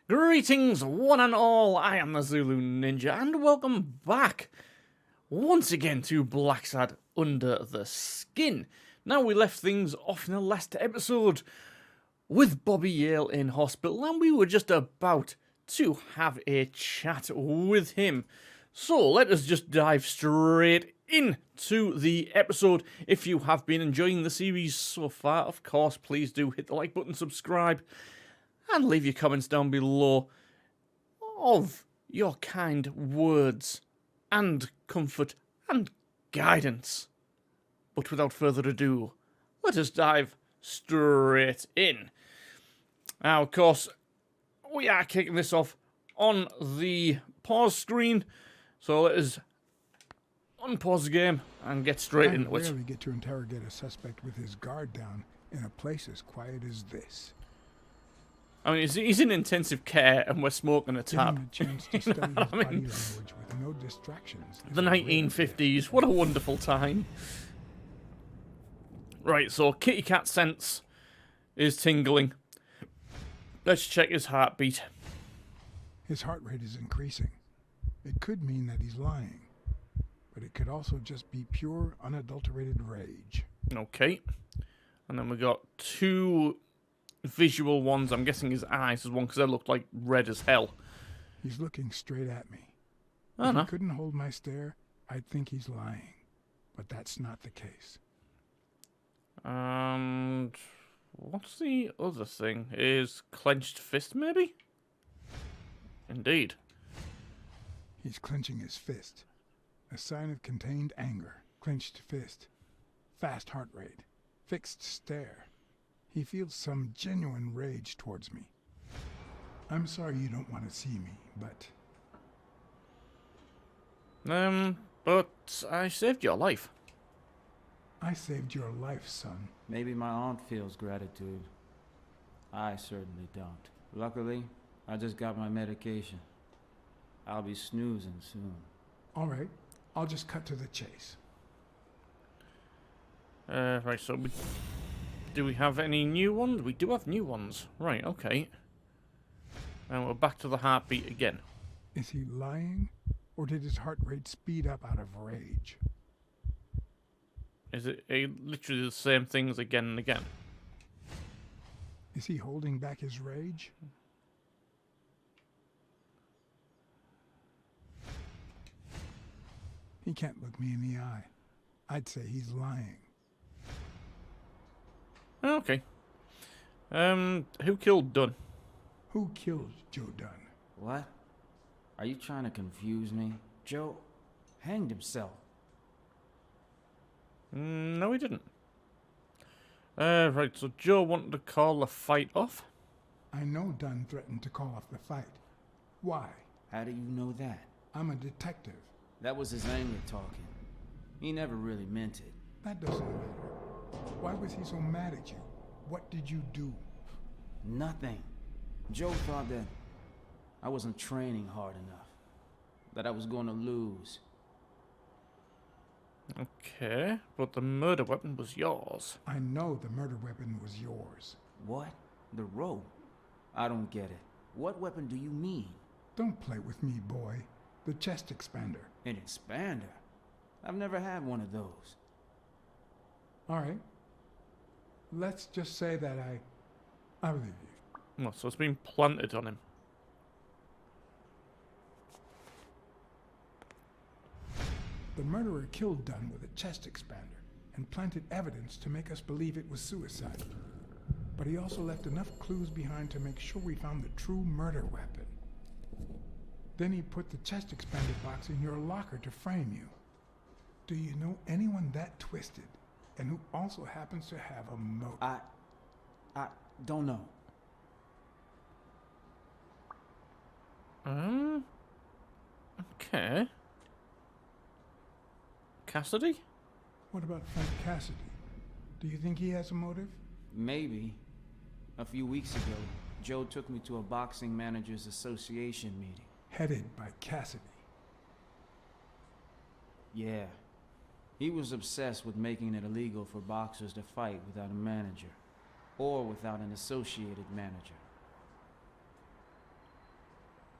Greetings, one and all. I am the Zulu Ninja, and welcome back once again to Blacksad Under the Skin. Now, we left things off in the last episode with Bobby Yale in hospital, and we were just about to have a chat with him. So, let us just dive straight into the episode. If you have been enjoying the series so far, of course, please do hit the like button, subscribe, and leave your comments down below of your kind words and comfort and guidance. But without further ado, let us dive straight in. Now, of course, we are kicking this off on the pause screen, so let us unpause the game and get straight into it. I rarely get to interrogate a suspect with his guard down in a place as quiet as this. I mean, he's in intensive care and we're smoking a tab. A chance to study his body language with no distractions. The 1950s, what a wonderful time. Right, so kitty cat sense is tingling. Let's check his heartbeat. His heart rate is increasing. It could mean that he's lying, but it could also just be pure, unadulterated rage. Okay. And then we got two visual ones. I'm guessing his eyes is one because they look like red as hell. He's looking straight at me. Oh, if no. he couldn't hold my stare, I'd think he's lying, but that's not the case. And what's the other thing? Is clenched fist, maybe? Indeed. He's clenching his fist. A sign of contained anger. Clenched fist. Fast heart rate. Fixed stare. He feels some genuine rage towards me. I'm sorry you don't want to see me, but I saved your life. I saved your life, son. Maybe my aunt feels gratitude. I certainly don't. Luckily, I just got my medication. I'll be snoozing soon. All right, I'll just cut to the chase. Right, so do we have any new ones? We do have new ones. Right, okay. And we're back to the heartbeat again. Is he lying, or did his heart rate speed up out of rage? Is it literally the same things again and again? Is he holding back his rage? He can't look me in the eye. I'd say he's lying. Okay. Who killed Dunn? Who killed Joe Dunn? What? Are you trying to confuse me? Joe hanged himself. No, he didn't. Right, so Joe wanted to call the fight off. I know Dunn threatened to call off the fight. Why? How do you know that? I'm a detective. That was his anger talking. He never really meant it. That doesn't matter. Why was he so mad at you? What did you do? Nothing. Joe thought that I wasn't training hard enough. That I was going to lose. Okay, but the murder weapon was yours. I know the murder weapon was yours. What? The rope? I don't get it. What weapon do you mean? Don't play with me, boy. The chest expander. An expander? I've never had one of those. All right. Let's just say that I believe you. Well, so it's been planted on him. The murderer killed Dunn with a chest expander and planted evidence to make us believe it was suicide. But he also left enough clues behind to make sure we found the true murder weapon. Then he put the chest expander box in your locker to frame you. Do you know anyone that twisted and who also happens to have a motive? I don't know. Okay. Cassidy? What about Frank Cassidy? Do you think he has a motive? Maybe. A few weeks ago, Joe took me to a boxing managers association meeting. Headed by Cassidy. Yeah. He was obsessed with making it illegal for boxers to fight without a manager. Or without an associated manager.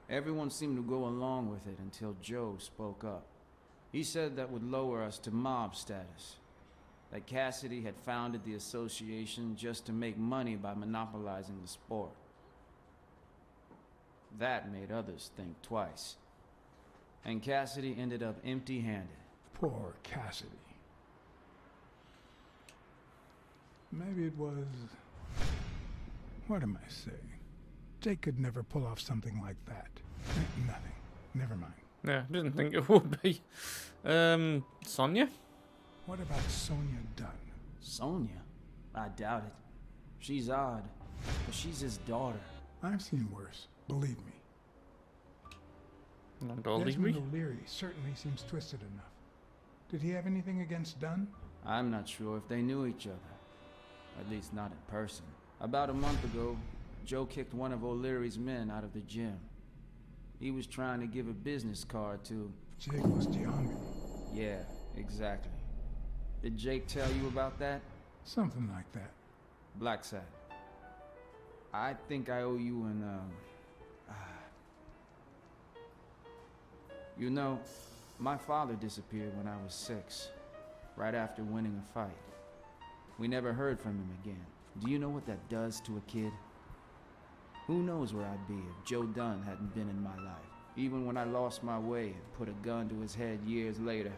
Everyone seemed to go along with it until Joe spoke up. He said that would lower us to mob status. That Cassidy had founded the association just to make money by monopolizing the sport. That made others think twice. And Cassidy ended up empty-handed. Poor Cassidy. Maybe it was... What am I saying? Jake could never pull off something like that. Nothing. Never mind. Yeah, didn't think it would be. Sonia? What about Sonia Dunn? Sonia? I doubt it. She's odd, but she's his daughter. I've seen worse, believe me. Desmond O'Leary certainly seems twisted enough. Did he have anything against Dunn? I'm not sure if they knew each other. At least not in person. About a month ago, Joe kicked one of O'Leary's men out of the gym. He was trying to give a business card to... Jake was Gianni. Yeah, exactly. Did Jake tell you about that? Something like that. Blacksad. I think I owe you an, You know, my father disappeared when I was 6, right after winning a fight. We never heard from him again. Do you know what that does to a kid? Who knows where I'd be if Joe Dunn hadn't been in my life. Even when I lost my way and put a gun to his head years later,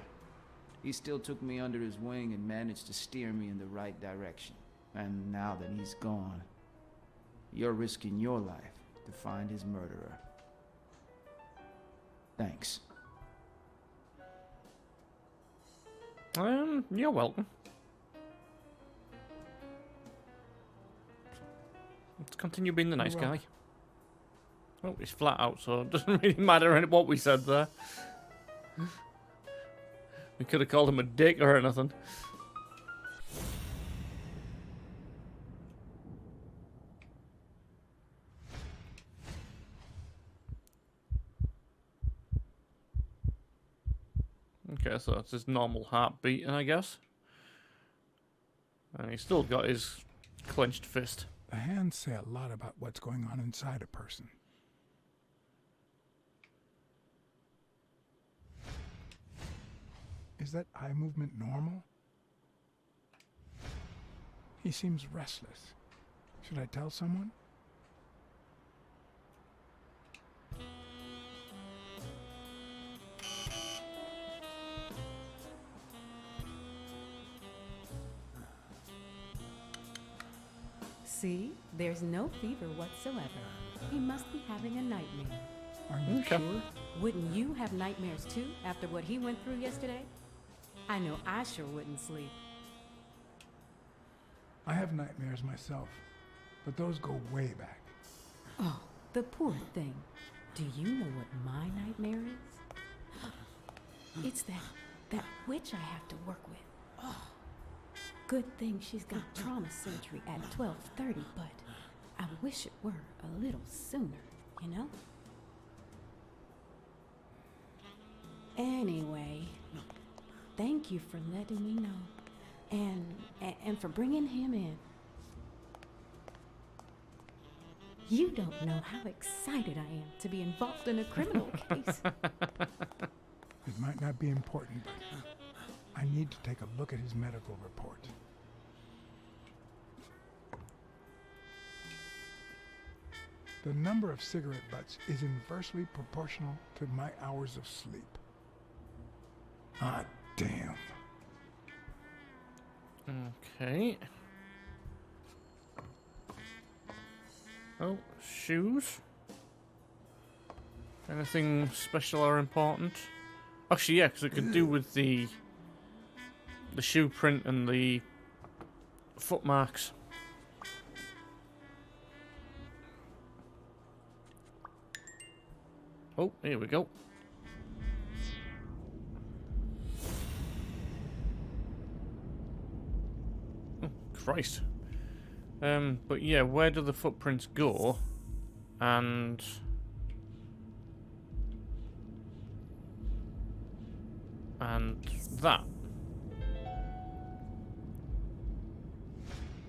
he still took me under his wing and managed to steer me in the right direction. And now that he's gone, you're risking your life to find his murderer. Thanks. You're welcome. Let's continue being the nice guy. Oh, he's flat out, so it doesn't really matter what we said there. We could have called him a dick or anything. Okay, so that's his normal heart beating, I guess. And he's still got his clenched fist. The hands say a lot about what's going on inside a person. Is that eye movement normal? He seems restless. Should I tell someone? See, there's no fever whatsoever. He must be having a nightmare. Are you sure? Wouldn't you have nightmares too after what he went through yesterday? I know I sure wouldn't sleep. I have nightmares myself, but those go way back. Oh, the poor thing. Do you know what my nightmare is? It's that witch I have to work with. Oh, good thing she's got trauma surgery at 12:30, but I wish it were a little sooner, you know? Anyway, thank you for letting me know, and for bringing him in. You don't know how excited I am to be involved in a criminal case. It might not be important, but I need to take a look at his medical report. The number of cigarette butts is inversely proportional to my hours of sleep. Ah, damn. Okay. Oh, shoes? Anything special or important? Actually, yeah, because it could do with the shoe print and the foot marks. Oh, here we go. Oh, Christ. But yeah, where do the footprints go? And that.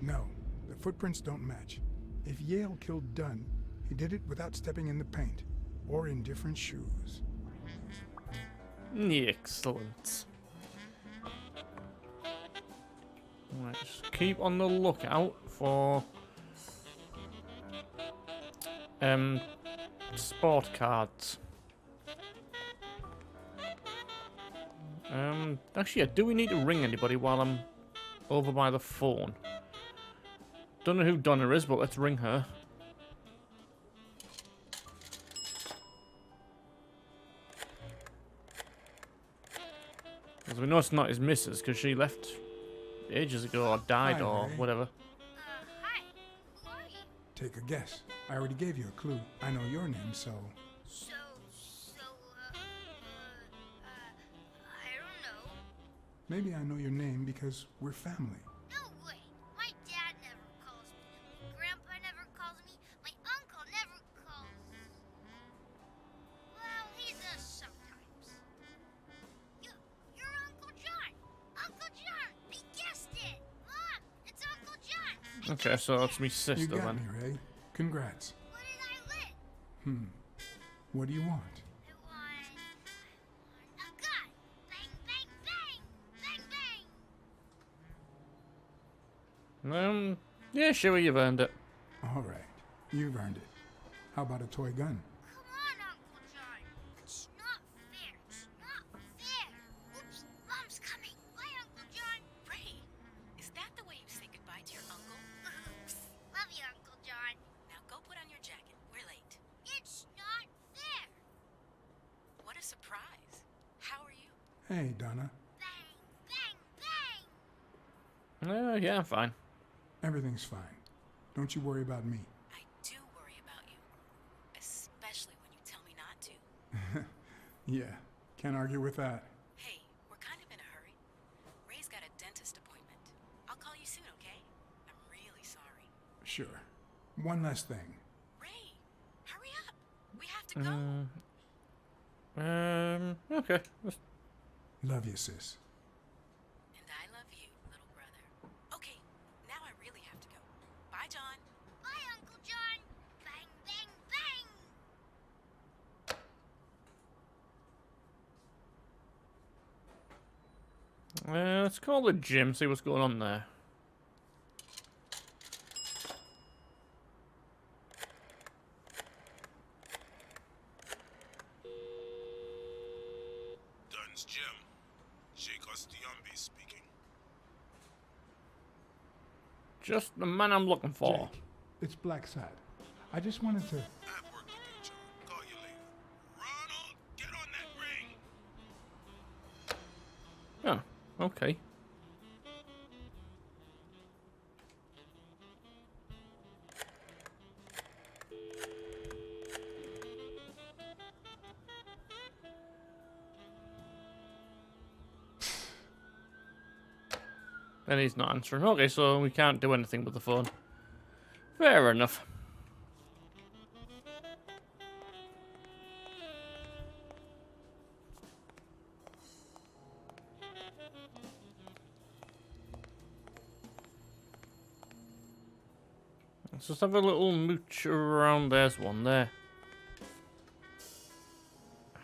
No, the footprints don't match. If Yale killed Dunn, he did it without stepping in the paint. or in different shoes. Excellent. Right, just keep on the lookout for sport cards. Actually, do we need to ring anybody while I'm over by the phone? Don't know who Donna is, but let's ring her. Because we know it's not his missus, because she left ages ago, or died, Hi, or Ray. whatever. Hi. Who are you? Take a guess. I already gave you a clue. I know your name, so... I don't know. Maybe I know your name because we're family. No way. My dad never calls me. My grandpa never calls me. My uncle never calls. Well, he does sometimes. You're Uncle John. Uncle John. I guessed it. Mom, it's Uncle John. I Okay, guessed so it. it's me sister You got then. me, Ray. Congrats. What did I win? What do you want? I won a gun. Bang, bang, bang. Bang, bang. Yeah, sure, you've earned it. All right. You've earned it. How about a toy gun? Come on, Uncle John. It's not fair. It's not fair. Oops, Mom's coming. Bye, Uncle John. Ray, is that the way you say goodbye to your uncle? Oops. Love you, Uncle John. Now go put on your jacket. We're late. It's not fair. What a surprise. How are you? Hey, Donna. Bang, bang, bang. Yeah, I'm fine. Everything's fine. Don't you worry about me. I do worry about you. Especially when you tell me not to. Yeah, can't argue with that. Hey, we're kind of in a hurry. Ray's got a dentist appointment. I'll call you soon, okay? I'm really sorry. Sure. One last thing. Ray, hurry up. We have to go. Okay. Just- Love you, sis. And I love you, little brother. Okay, now I really have to go. Bye, John. Bye, Uncle John. Bang, bang, bang. Let's call the gym, see what's going on there. Dunn's Gym. Jake Ostiumbi speaking. Just the man I'm looking for. Jake, it's Blacksad. I just wanted to... I have work to do, John. Call you later. Ronald, get on that ring! Oh, okay. Then he's not answering. Okay, so we can't do anything with the phone. Fair enough. Let's just have a little mooch around. There's one there.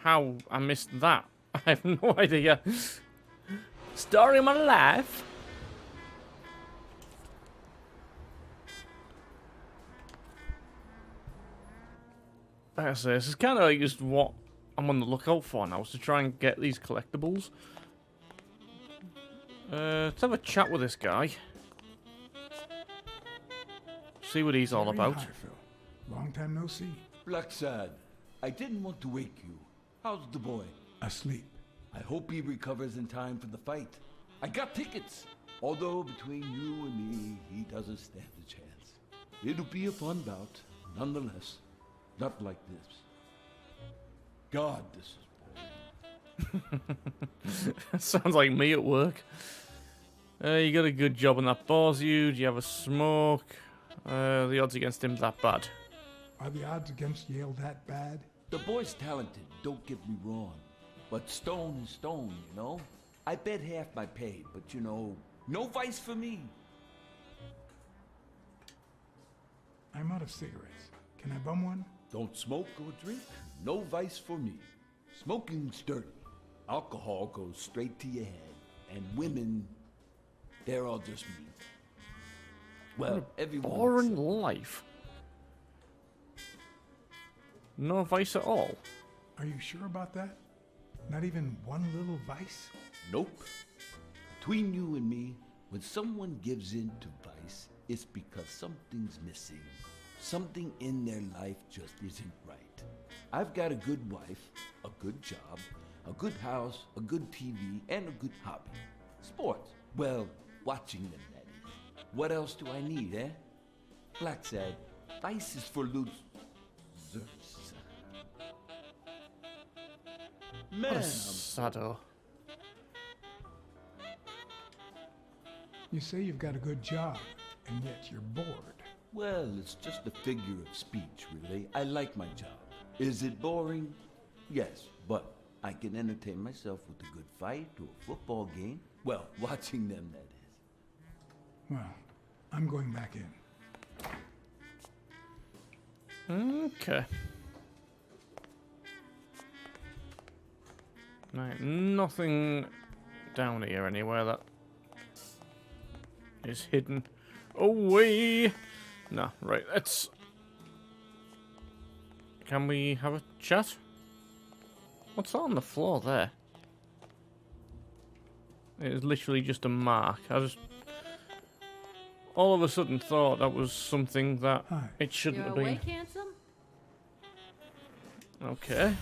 How I missed that, I have no idea. Story of my life. Like I say, this is kind of like just what I'm on the lookout for now, is to try and get these collectibles. Let's have a chat with this guy. See what he's all Very about. high, Phil. Long time no see. Blacksad, I didn't want to wake you. How's the boy? Asleep. I hope he recovers in time for the fight. I got tickets. Although between you and me, he doesn't stand a chance. It'll be a fun bout, nonetheless. Not like this. God, this is boring. Sounds like me at work. You got a good job and that bores you. Do you have a smoke? The odds against him's that bad. Are the odds against Yale that bad? The boy's talented, don't get me wrong. But stone is stone, you know? I bet half my pay, but you know, no vice for me. I'm out of cigarettes. Can I bum one? Don't smoke or drink, no vice for me. Smoking's dirty. Alcohol goes straight to your head. And women, they're all just mean. Well, everyone. Boring life. No vice at all. Are you sure about that? Not even one little vice? Nope. Between you and me, when someone gives in to vice, it's because something's missing. Something in their life just isn't right. I've got a good wife, a good job, a good house, a good TV, and a good hobby. Sports. Well, watching them, that is. What else do I need, eh? Blacksad, vice is for losers. What a Ma'am. sado. You say you've got a good job, and yet you're bored. Well, it's just a figure of speech, really. I like my job. Is it boring? Yes, but I can entertain myself with a good fight or a football game. Well, watching them, that is. Well, I'm going back in. Okay. Right, nothing down here anywhere that is hidden away. No, right, let's... Can we have a chat? What's that on the floor there? It is literally just a mark. I just... all of a sudden thought that was something that Hi. it shouldn't You're have been. awake, handsome? Okay.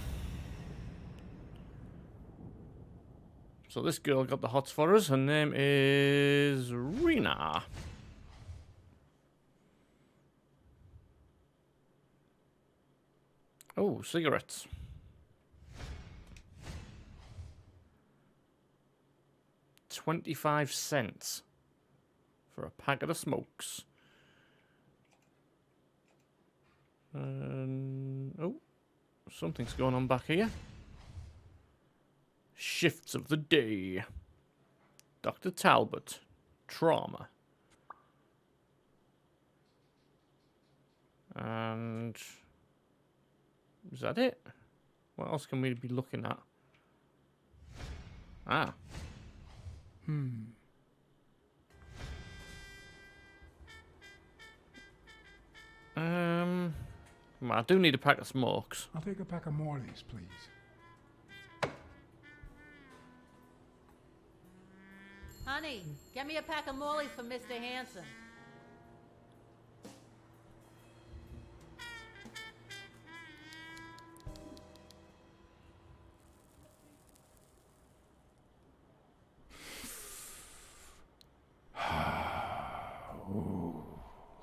So this girl got the hots for us. Her name is Rena. Oh, cigarettes. $0.25 for a packet of smokes. Oh, something's going on back here. Shifts of the day. Dr. Talbot. Trauma. And... is that it? What else can we be looking at? Ah. Well, I do need a pack of smokes. I'll take a pack of Morleys, please. Honey, get me a pack of Morleys for Mr. Hanson.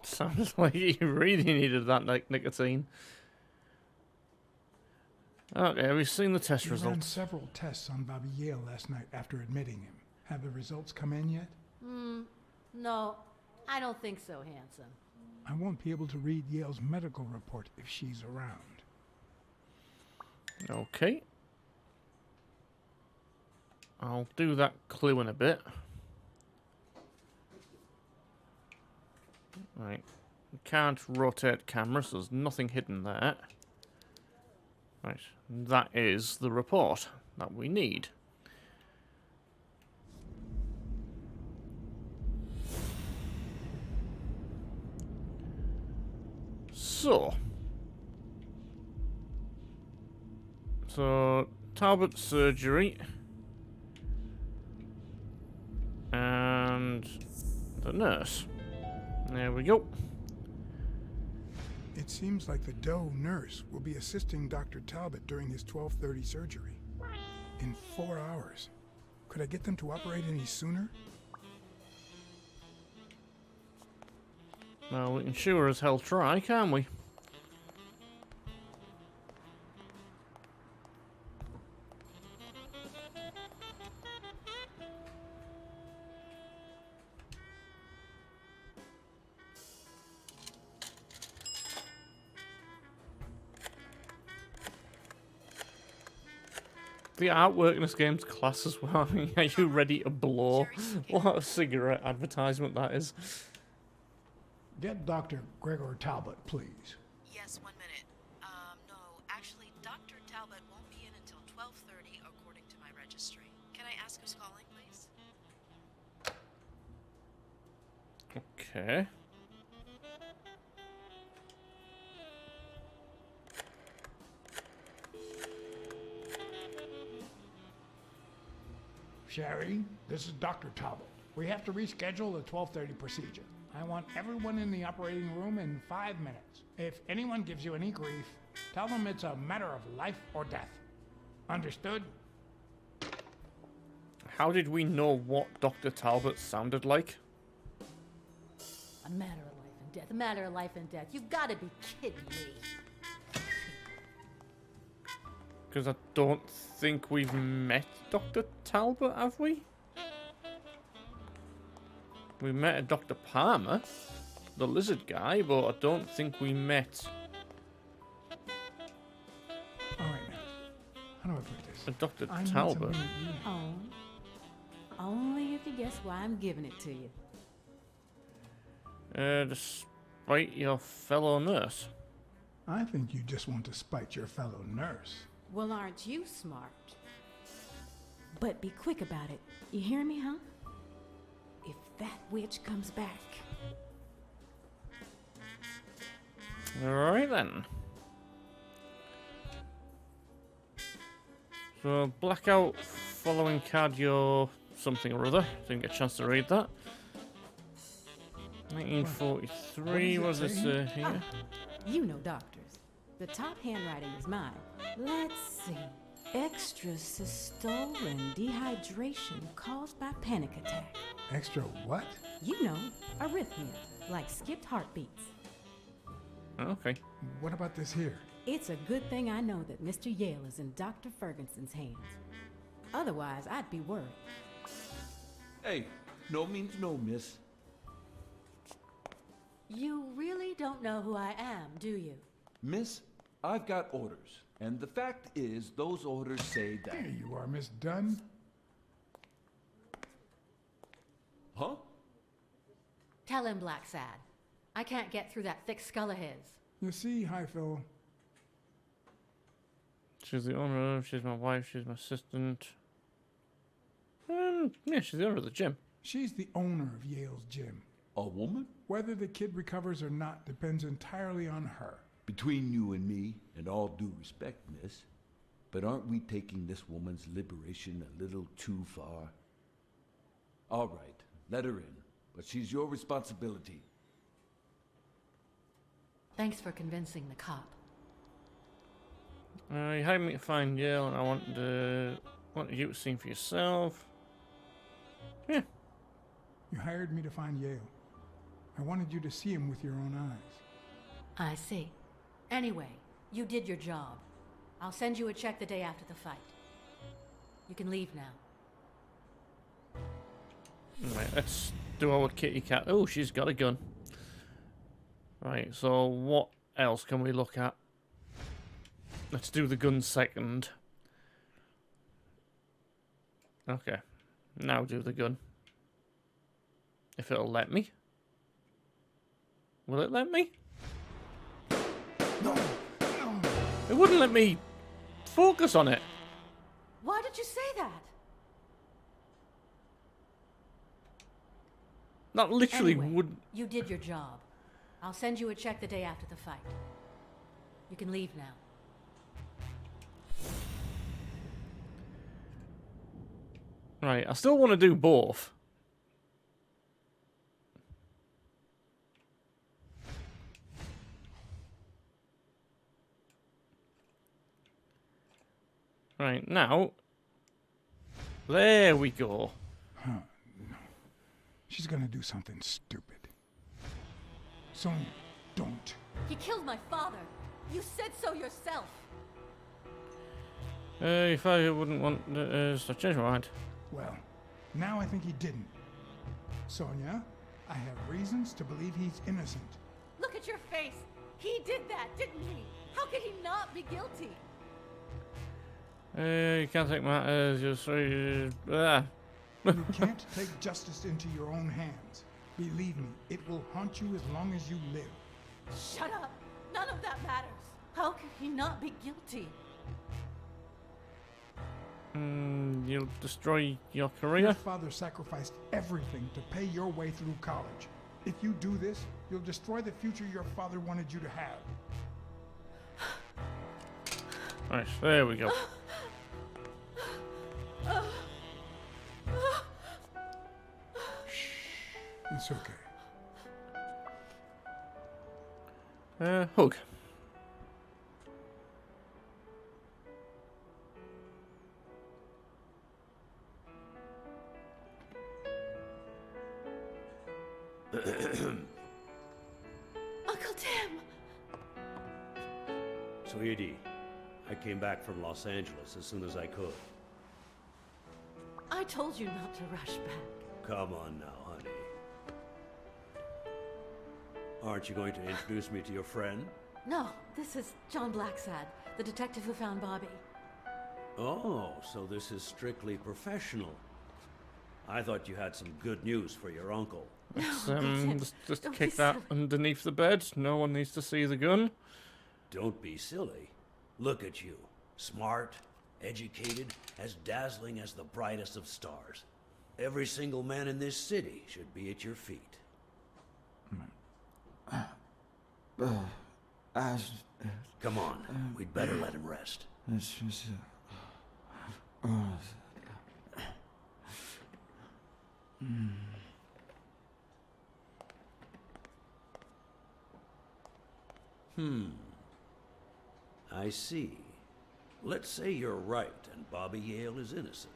Sounds like you really needed that nicotine. Okay, have you seen the test We ran results? several tests on Bobby Yale last night after admitting him. Have the results come in yet? No, I don't think so, Hanson. I won't be able to read Yale's medical report if she's around. Okay. I'll do that clue in a bit. Right. Can't rotate camera, so there's nothing hidden there. Right. That is the report that we need. So Talbot surgery and the nurse. There we go. It seems like the Doe nurse will be assisting Dr. Talbot during his 12:30 surgery. In 4 hours. Could I get them to operate any sooner? Well, we can sure as hell try, can't we? The artwork in this game's class as well. I mean, are you ready to blow? What a cigarette advertisement that is. Get Dr. Gregor Talbot, please. Yes, 1 minute. Talbot won't be in until 12:30 according to my registry. Can I ask who's calling, please? Okay. Sherry, this is Dr. Talbot. We have to reschedule the 12:30 procedure. I want everyone in the operating room in 5 minutes. If anyone gives you any grief, tell them it's a matter of life or death. Understood? How did we know what Dr. Talbot sounded like? A matter of life and death. A matter of life and death. You've got to be kidding me. Because I don't think we've met Dr. Talbot, have we? We met a Dr. Palmer, the lizard guy, but I don't think we met All right, now. How do I put this? a Dr. I need Talbot. something that you know. Oh, only if you guess why I'm giving it to you. Despite your fellow nurse. I think you just want to spite your fellow nurse. Well, aren't you smart? But be quick about it. You hear me, huh? If that witch comes back. Alright then. So, blackout following cardio something or other. Didn't get a chance to read that. 1943, what does it say here? You know doctors. The top handwriting is mine. Let's see. Extrasystole and dehydration caused by panic attack. Extra what? You know, arrhythmia, like skipped heartbeats. Okay. What about this here? It's a good thing I know that Mr. Yale is in Dr. Ferguson's hands. Otherwise, I'd be worried. Hey, no means no, miss. You really don't know who I am, do you? Miss, I've got orders. And the fact is, those orders say that... There you are, Miss Dunn. Huh? Tell him, Blacksad. I can't get through that thick skull of his. You see, Highfill, She's the owner, she's my wife, she's my assistant. Yeah, she's the owner of the gym. she's the owner of Yale's gym. A woman? Whether the kid recovers or not depends entirely on her. Between you and me, and all due respect, miss, but aren't we taking this woman's liberation a little too far? All right, let her in, but she's your responsibility. Thanks for convincing the cop. You hired me to find Yale, and I wanted you to see for yourself. Yeah. You hired me to find Yale. I wanted you to see him with your own eyes. I see. Anyway, you did your job. I'll send you a check the day after the fight. You can leave now. Right, let's do our kitty cat. Oh, she's got a gun. Right, so what else can we look at? Let's do the gun second. Okay, now do the gun. If it'll let me. Will it let me? No, no. It wouldn't let me focus on it. Why did you say that? That literally Anyway, would. You did your job. I'll send you a check the day after the fight. You can leave now. Right, I still want to do both. Right, now. There we go. Huh, no. She's gonna do something stupid. Sonia, don't. He killed my father. You said so yourself. If I wouldn't want to change my mind. Well, now I think he didn't. Sonia, I have reasons to believe he's innocent. Look at your face. He did that, didn't he? How could he not be guilty? You can't take matters. You're sorry. You can't take justice into your own hands. Believe me, it will haunt you as long as you live. Shut up. None of that matters. How could he not be guilty? You'll destroy your Your career? father sacrificed everything to pay your way through college. If you do this, you'll destroy the future your father wanted you to have. Right, there we go. It's okay. Hug. Uncle Tim! Sweetie, I came back from Los Angeles as soon as I could. I told you not to rush back. Come on now, honey. Aren't you going to introduce me to your friend? No, this is John Blacksad, the detective who found Bobby. Oh, so this is strictly professional. I thought you had some good news for your uncle. Let's Tim, just don't kick be that silly. underneath the bed. No one needs to see the gun. Don't be silly. Look at you. Smart, educated, as dazzling as the brightest of stars. Every single man in this city should be at your feet. Come on, we'd better let him rest. I see. Let's say you're right and Bobby Yale is innocent.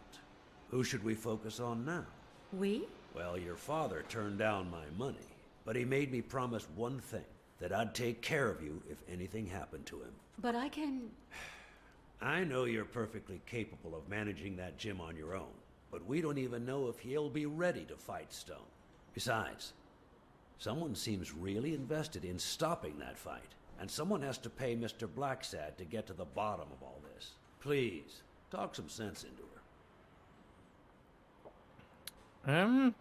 Who should we focus on now? We? Well, your father turned down my money, but he made me promise one thing, that I'd take care of you if anything happened to him. But I can... I know you're perfectly capable of managing that gym on your own, but we don't even know if he'll be ready to fight Stone. Besides, someone seems really invested in stopping that fight, and someone has to pay Mr. Blacksad to get to the bottom of all this. Please, talk some sense into her.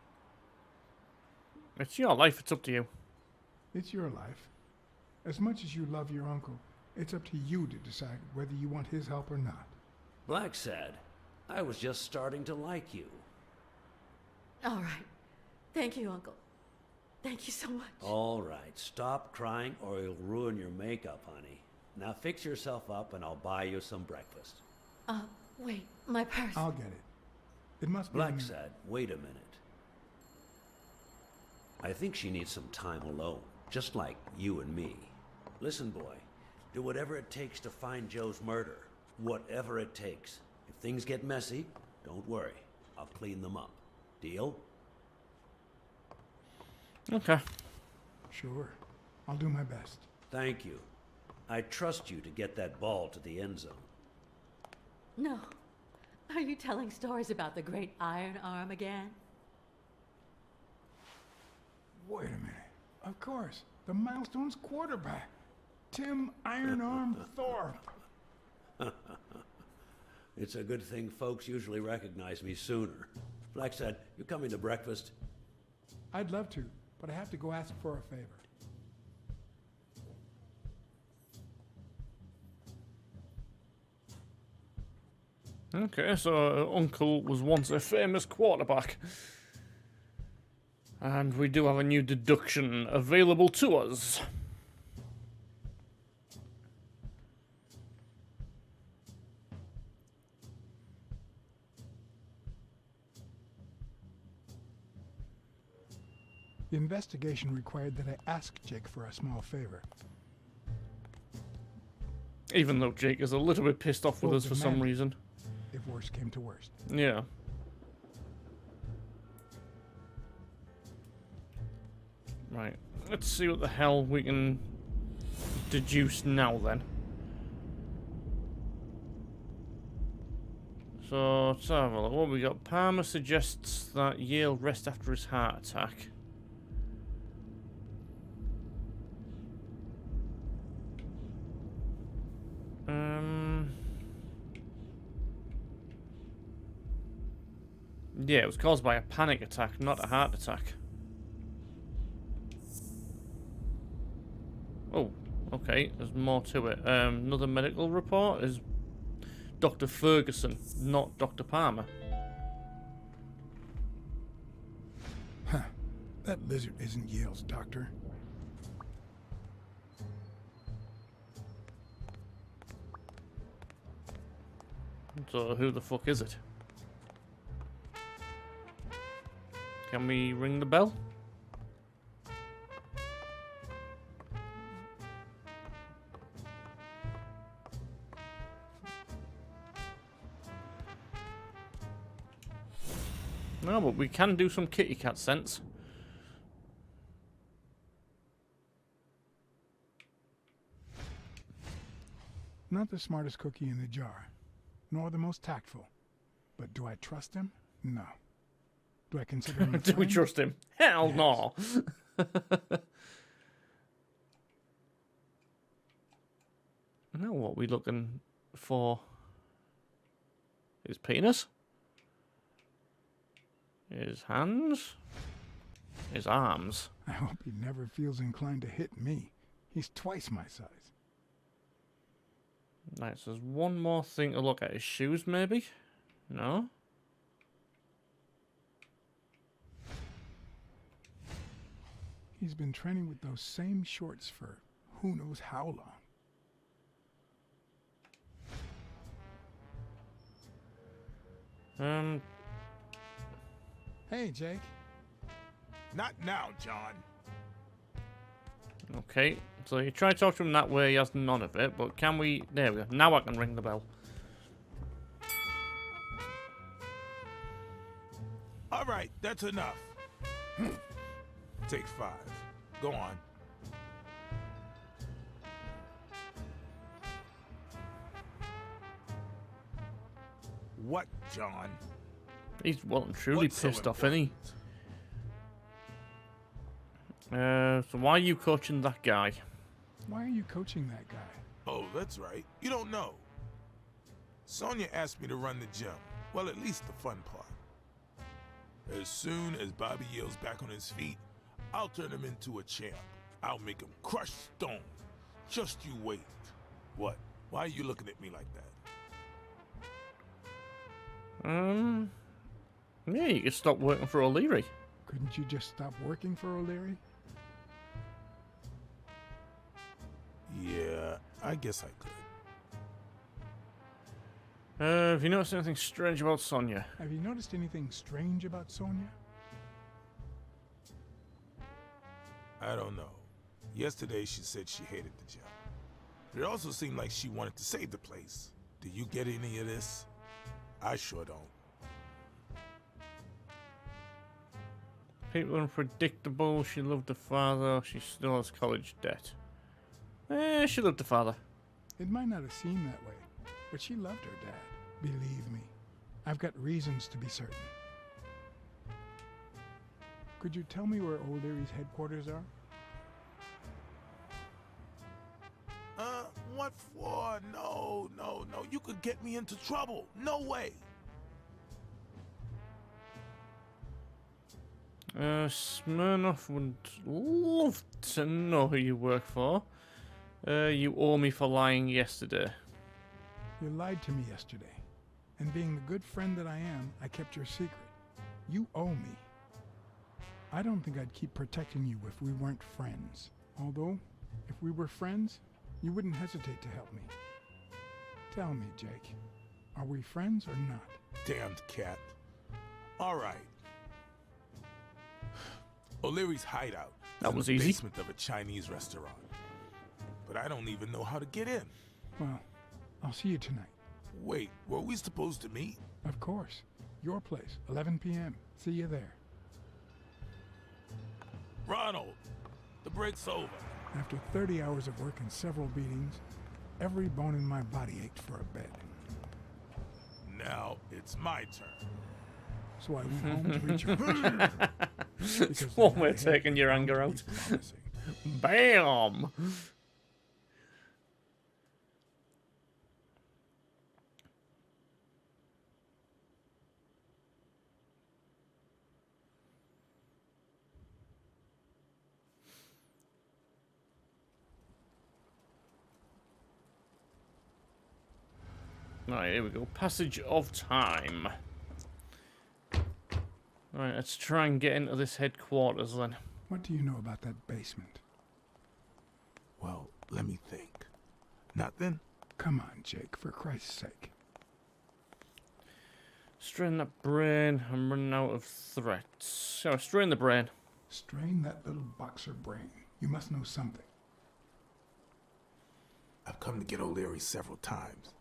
It's your life. It's up to you. It's your life. As much as you love your uncle, it's up to you to decide whether you want his help or not. Blacksad, I was just starting to like you. All right. Thank you, Uncle. Thank you so much. All right, stop crying or you'll ruin your makeup, honey. Now fix yourself up and I'll buy you some breakfast. Wait, my purse. I'll get it. It must be... Blacksad, wait a minute. I think she needs some time alone, just like you and me. Listen, boy, do whatever it takes to find Joe's murder. Whatever it takes. If things get messy, don't worry. I'll clean them up. Deal? Okay. Sure. I'll do my best. Thank you. I trust you to get that ball to the end zone. No. Are you telling stories about the great iron arm again? Wait a minute. Of course. The Milestones quarterback. Tim Iron Arm Thorpe. It's a good thing folks usually recognize me sooner. Blacksad, you coming to breakfast? I'd love to, but I have to go ask for a favor. Okay, so Uncle was once a famous quarterback. And we do have a new deduction available to us. The investigation required that I ask Jake for a small favor. Even though Jake is a little bit pissed off with Well, us for some demand- reason. If worst came to worst. Yeah. Right. Let's see what the hell we can deduce now then. So, let's have a look. What we got? Palmer suggests that Yale rest after his heart attack. Yeah, it was caused by a panic attack, not a heart attack. Oh, okay, there's more to it. Another medical report is Dr. Ferguson, not Dr. Palmer. Huh. That lizard isn't Yale's doctor. So who the fuck is it? Can we ring the bell? No, but we can do some kitty cat sense. Not the smartest cookie in the jar, nor the most tactful. But do I trust him? No. Do I consider him a Do we friend? trust him? Hell Yes. no. Now what we looking for? His penis? His hands? His arms? I hope he never feels inclined to hit me. He's twice my size. Right, so there's one more thing to look at. His shoes, maybe? No? He's been training with those same shorts for who knows how long. Hey, Jake. Not now, John. Okay, so you try to talk to him that way, he has none of it, but can we... There we go. Now I can ring the bell. All right, that's enough. Take 5. Go on. What, John? He's well and truly What's so pissed off, isn't he? So why are you coaching that guy? Why are you coaching that guy? Oh, that's right. You don't know. Sonia asked me to run the gym. Well, at least the fun part. As soon as Bobby Yale's back on his feet, I'll turn him into a champ. I'll make him crush stone. Just you wait. What? Why are you looking at me like that? Yeah, you could stop working for O'Leary. Couldn't you just stop working for O'Leary? Yeah, I guess I could. Have you noticed anything strange about Sonia? Have you noticed anything strange about Sonia? I don't know. Yesterday she said she hated the job. It also seemed like she wanted to save the place. Do you get any of this? I sure don't. People are unpredictable. She loved her father. She still has college debt. She loved her father. It might not have seemed that way, but she loved her dad. Believe me, I've got reasons to be certain. Could you tell me where O'Leary's headquarters are? What for? No. You could get me into trouble. No way. Smirnoff would love to know who you work for. You owe me for lying yesterday. You lied to me yesterday, and being the good friend that I am, I kept your secret. You owe me. I don't think I'd keep protecting you if we weren't friends. Although, if we were friends, you wouldn't hesitate to help me. Tell me, Jake, are we friends or not? Damned cat. All right. O'Leary's hideout. That in was the easy. Basement of a Chinese restaurant. But I don't even know how to get in. Well, I'll see you tonight. Wait, were we supposed to meet? Of course. Your place, 11 p.m. See you there. Ronald, the break's over. After 30 hours of work and several beatings, every bone in my body ached for a bed. Now it's my turn. So I went home to recharge. It's one way of taking your anger out. Bam! Right, here we go. Passage of time. Right, let's try and get into this headquarters then. What do you know about that basement? Well, let me think. Nothing? Come on, Jake, for Christ's sake. Strain that brain. I'm running out of threats. So, strain the brain. Strain that little boxer brain. You must know something. I've come to get O'Leary several times,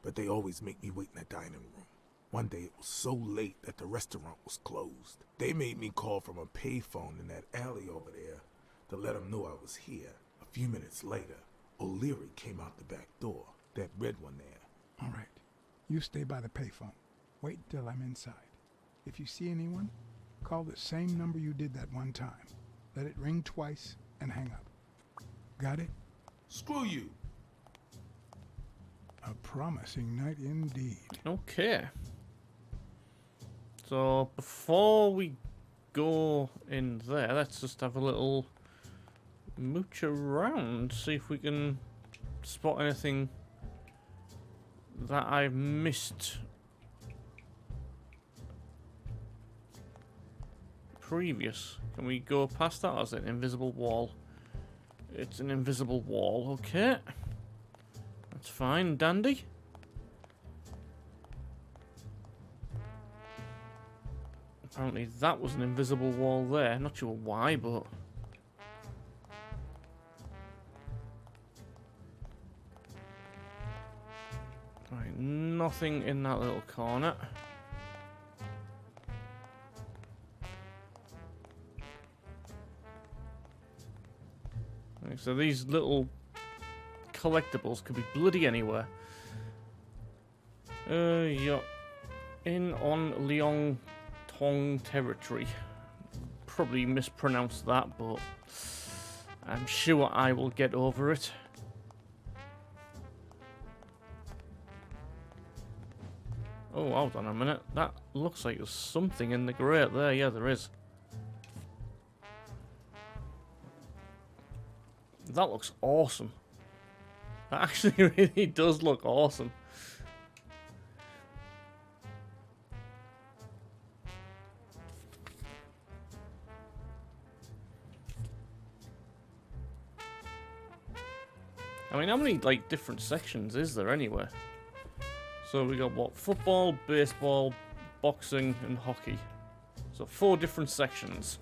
but they always make me wait in the dining room. One day it was so late that the restaurant was closed. They made me call from a payphone in that alley over there to let them know I was here. A few minutes later, O'Leary came out the back door, that red one there. All right. You stay by the payphone. Wait till I'm inside. If you see anyone, call the same number you did that one time. Let it ring twice and hang up. Got it? Screw you. A promising night indeed. Okay. So, before we go in there, let's just have a little mooch around, see if we can spot anything that I've missed previous. Can we go past that, or is it an invisible wall? It's an invisible wall, okay. That's fine, dandy. Apparently that was an invisible wall there. Not sure why, but... Right, nothing in that little corner. Right, so these little collectibles could be bloody anywhere. You're in on Liang Tong territory. Probably mispronounced that, but I'm sure I will get over it. Oh, hold on a minute. That looks like there's something in the grate there. Yeah, there is. That looks awesome. That actually really does look awesome. I mean, how many, like, different sections is there anyway? So we got, what, football, baseball, boxing, and hockey. So 4 different sections.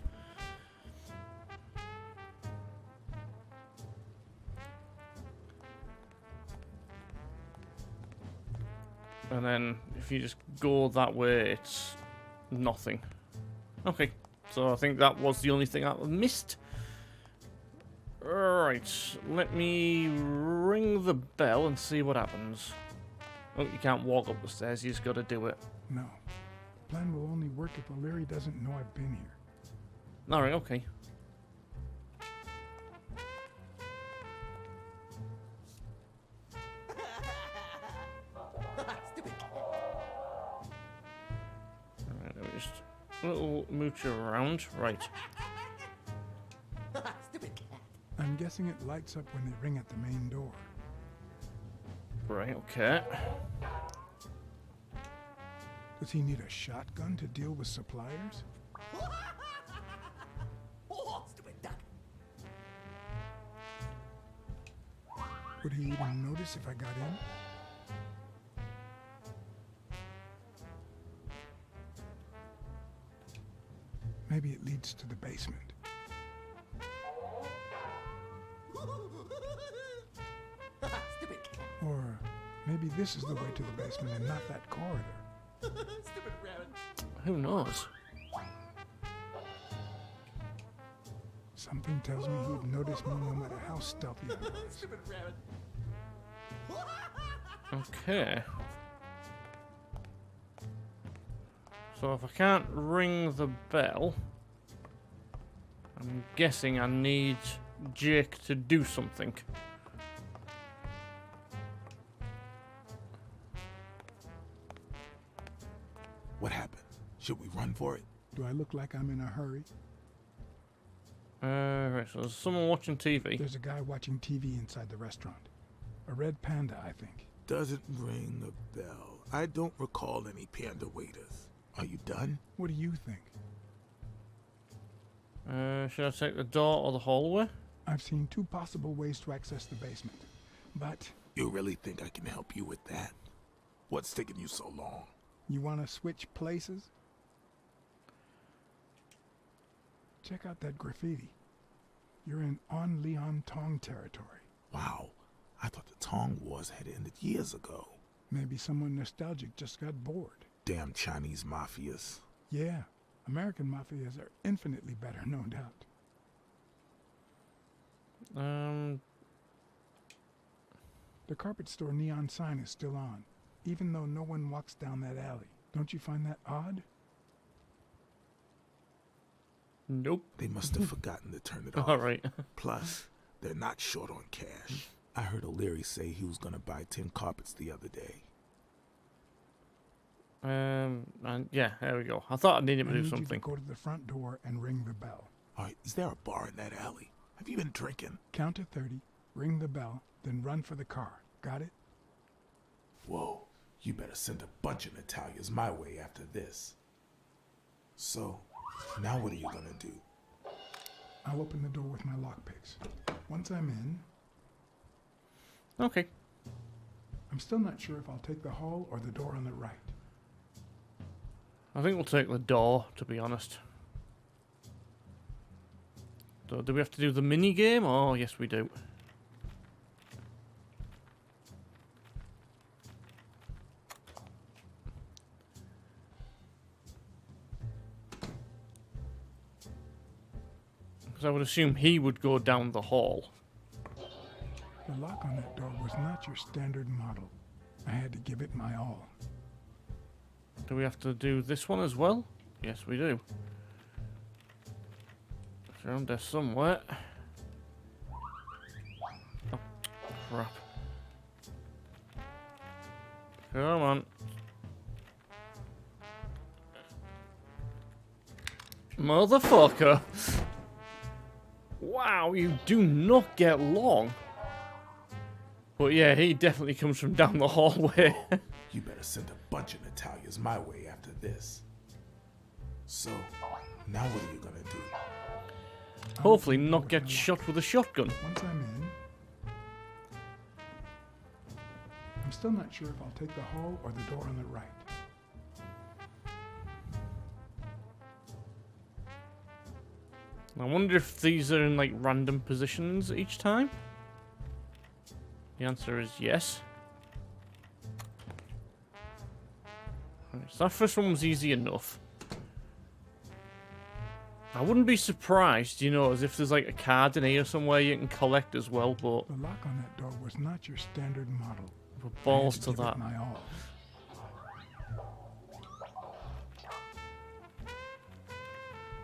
And then, if you just go that way, it's nothing. Okay, so I think that was the only thing I missed. Alright, let me ring the bell and see what happens. Oh, you can't walk up the stairs, you just gotta do it. No. The plan will only work if O'Leary doesn't know I've been here. Alright, okay. Alright, let me just a little mooch around. Right. I'm guessing it lights up when they ring at the main door. Right, okay. Does he need a shotgun to deal with suppliers? Would he even notice if I got in? Maybe it leads to the basement. Or maybe this is the way to the basement and not that corridor. Who knows? Something tells me he'd notice me no matter how stealthy I was. Okay. So if I can't ring the bell, I'm guessing I need Jake to do something. What happened? Should we run for it? Do I look like I'm in a hurry? Right, so there's someone watching TV. There's a guy watching TV inside the restaurant. A red panda, I think. doesn't ring a bell. I don't recall any panda waiters. Are you done? What do you think? Should I take the door or the hallway? I've seen 2 possible ways to access the basement, but You really think I can help you with that? What's taking you so long? you want to switch places? Check out that graffiti. You're in On Leon Tong territory. Wow, I thought the Tong Wars had ended years ago. Maybe someone nostalgic just got bored. Damn Chinese mafias. Yeah, American mafias are infinitely better, no doubt. The carpet store neon sign is still on, even though no one walks down that alley. Don't you find that odd? Nope. They must have forgotten to turn it off. Alright. Plus, they're not short on cash. I heard O'Leary say he was gonna buy 10 carpets the other day. And yeah, there we go. I thought I needed to I do need you something. to go to the front door and ring the bell. Alright, is there a bar in that alley? Have you been drinking? Count to 30, ring the bell, then run for the car. Got it? Whoa, you better send a bunch of Natalias my way after this. So, now what are you gonna do? I'll open the door with my lockpicks. Once I'm in, Okay. I'm still not sure if I'll take the hall or the door on the right. I think we'll take the door, to be honest. So, do we have to do the mini game? Oh, yes, we do. Because I would assume he would go down the hall. The lock on that door was not your standard model. I had to give it my all. Do we have to do this one as well? Yes, we do. It's around there somewhere. Oh, crap. Come on. Motherfucker! Wow, you do not get long. But yeah, he definitely comes from down the hallway. You better send a bunch of Natalias my way after this. So, now what are you gonna do? Hopefully not get shot with a shotgun. Once I'm in, I'm still not sure if I'll take the hall or the door on the right. I wonder if these are in like random positions each time. The answer is yes. Right, so that first one was easy enough. I wouldn't be surprised, you know, as if there's like a card in here somewhere you can collect as well, but The lock on that door was not your standard model. with I had balls to give it that. my all.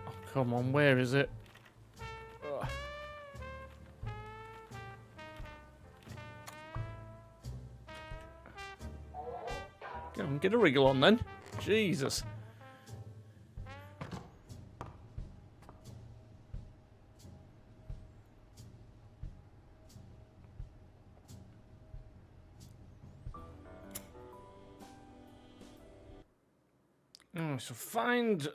Oh, come on, where is it? Ugh. Go on, get a wriggle on then. Jesus. So find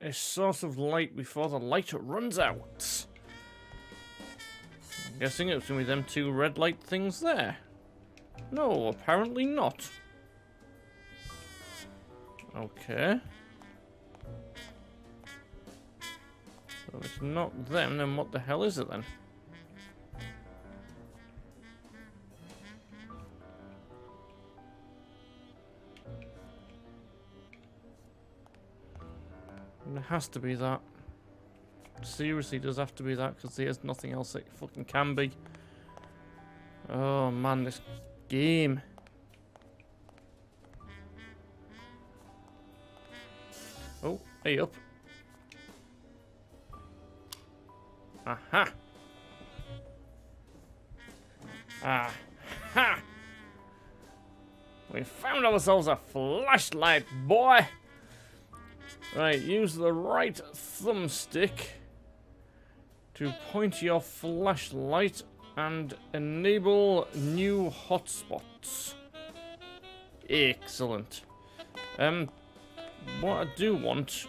a source of light before the light runs out. I'm guessing it's going to be them 2 red light things there. No, apparently not. Okay. So if it's not them, then what the hell is it then? It has to be that. Seriously, does have to be that, because there's nothing else it fucking can be. Oh man, this game. Oh, hey up. Aha! Aha! We found ourselves a flashlight, boy! Right, use the right thumbstick to point your flashlight and enable new hotspots. Excellent. What I do want,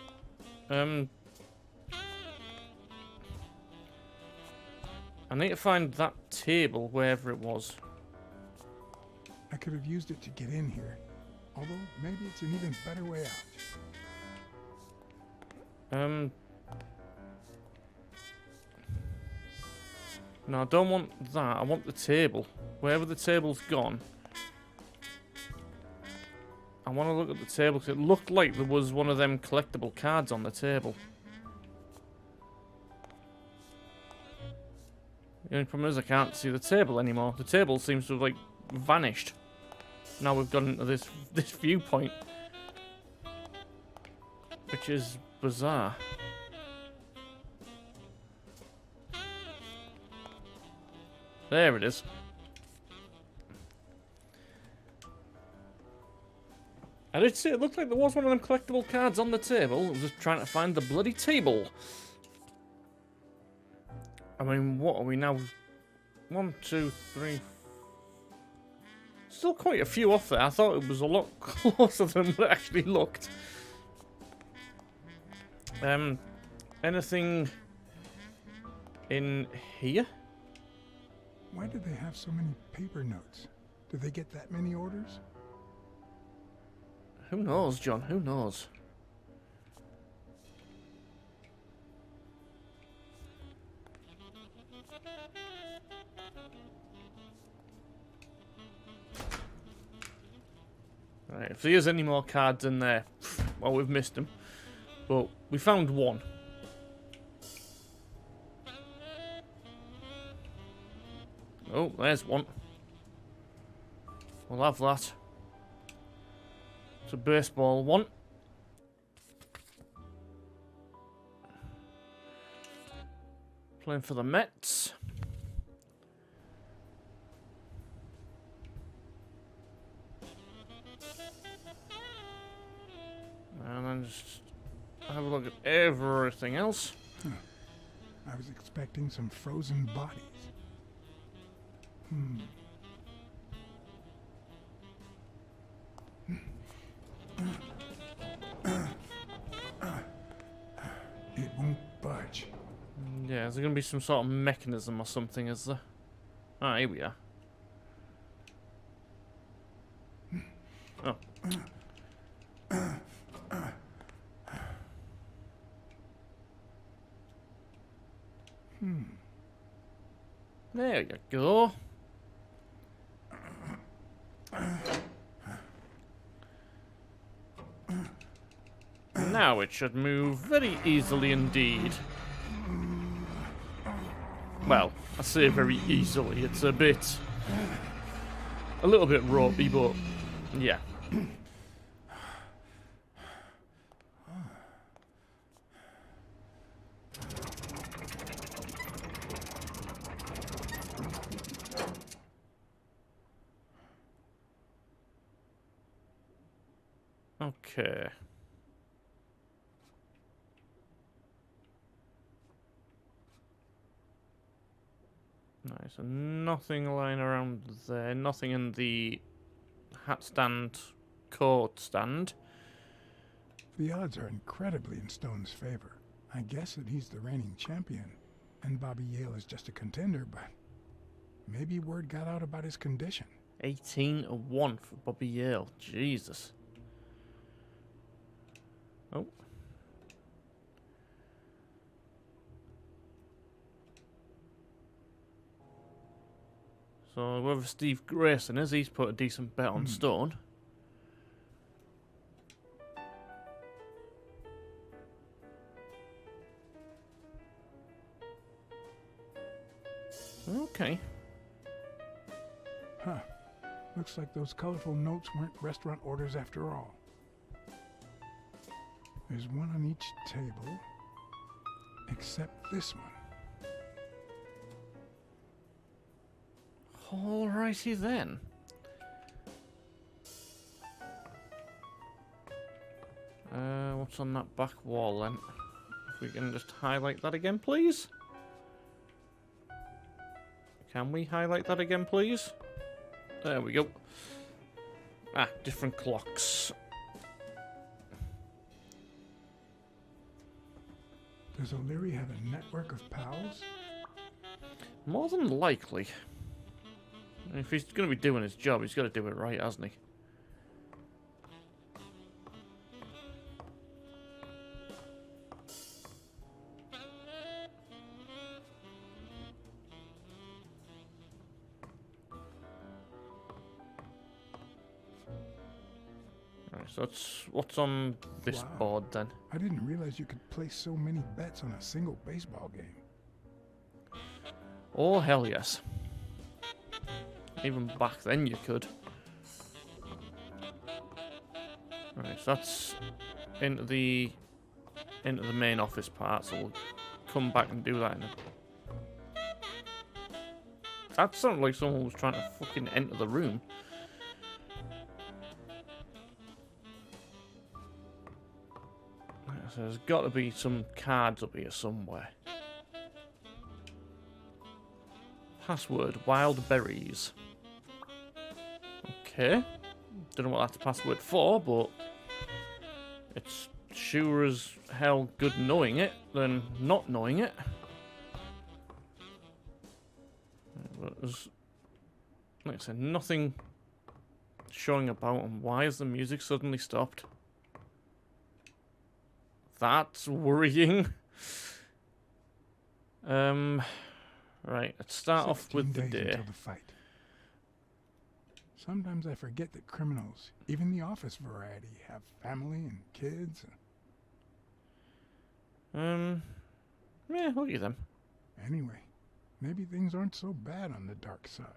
I need to find that table, wherever it was. I could have used it to get in here. Although, maybe it's an even better way out. No, I don't want that. I want the table. Wherever the table's gone. I want to look at the table because it looked like there was one of them collectible cards on the table. The only problem is I can't see the table anymore. The table seems to have, like, vanished. Now we've gone into this viewpoint. Which is bizarre. There it is. I did see it looked like there was one of them collectible cards on the table. I was just trying to find the bloody table. I mean, what are we now? 1, 2, 3. Still quite a few off there. I thought it was a lot closer than what it actually looked. Anything in here? Why do they have so many paper notes? Did they get that many orders? Who knows, John? Who knows? Right, if there's any more cards in there, well, we've missed them. But we found one. Oh, there's one. We'll have that. It's a baseball one. Playing for the Mets. And then just have a look at everything else. Huh. I was expecting some frozen bodies. It won't budge. Yeah, is there going to be some sort of mechanism or something, is there? Ah, here we are. Oh. There you go. Now it should move very easily indeed. Well, I say very easily. It's a little bit ropey, but yeah. Okay. Nice, and nothing lying around there. Nothing in the hat stand, coat stand. The odds are incredibly in Stone's favor. I guess that he's the reigning champion, and Bobby Yale is just a contender, but maybe word got out about his condition. 18-1 for Bobby Yale. Jesus. Oh. So whoever Steve Grayson is, he's put a decent bet on Stone. Okay. Huh. Looks like those colorful notes weren't restaurant orders after all. There's one on each table, except this one. Alrighty then. What's on that back wall then? If we can just highlight that again, please. Can we highlight that again, please? There we go. Ah, different clocks. Does O'Leary have a network of pals? More than likely. If he's going to be doing his job, he's got to do it right, hasn't he? Right, so that's what's on this Wow. board then. I didn't realize you could place so many bets on a single baseball game. Oh, hell yes. Even back then you could. Right, so that's into the main office part, so we'll come back and do that in a... That sounded like someone was trying to fucking enter the room. Right, so there's got to be some cards up here somewhere. Password, wild berries. Okay. Don't know what that's the password for, but it's sure as hell good knowing it than not knowing it. But there's, like I said, nothing showing about, and why has the music suddenly stopped? That's worrying. Right, let's start off with the 16 days day. until the fight. Sometimes I forget that criminals, even the office variety, have family and kids. Yeah, look at them. Anyway, maybe things aren't so bad on the dark side.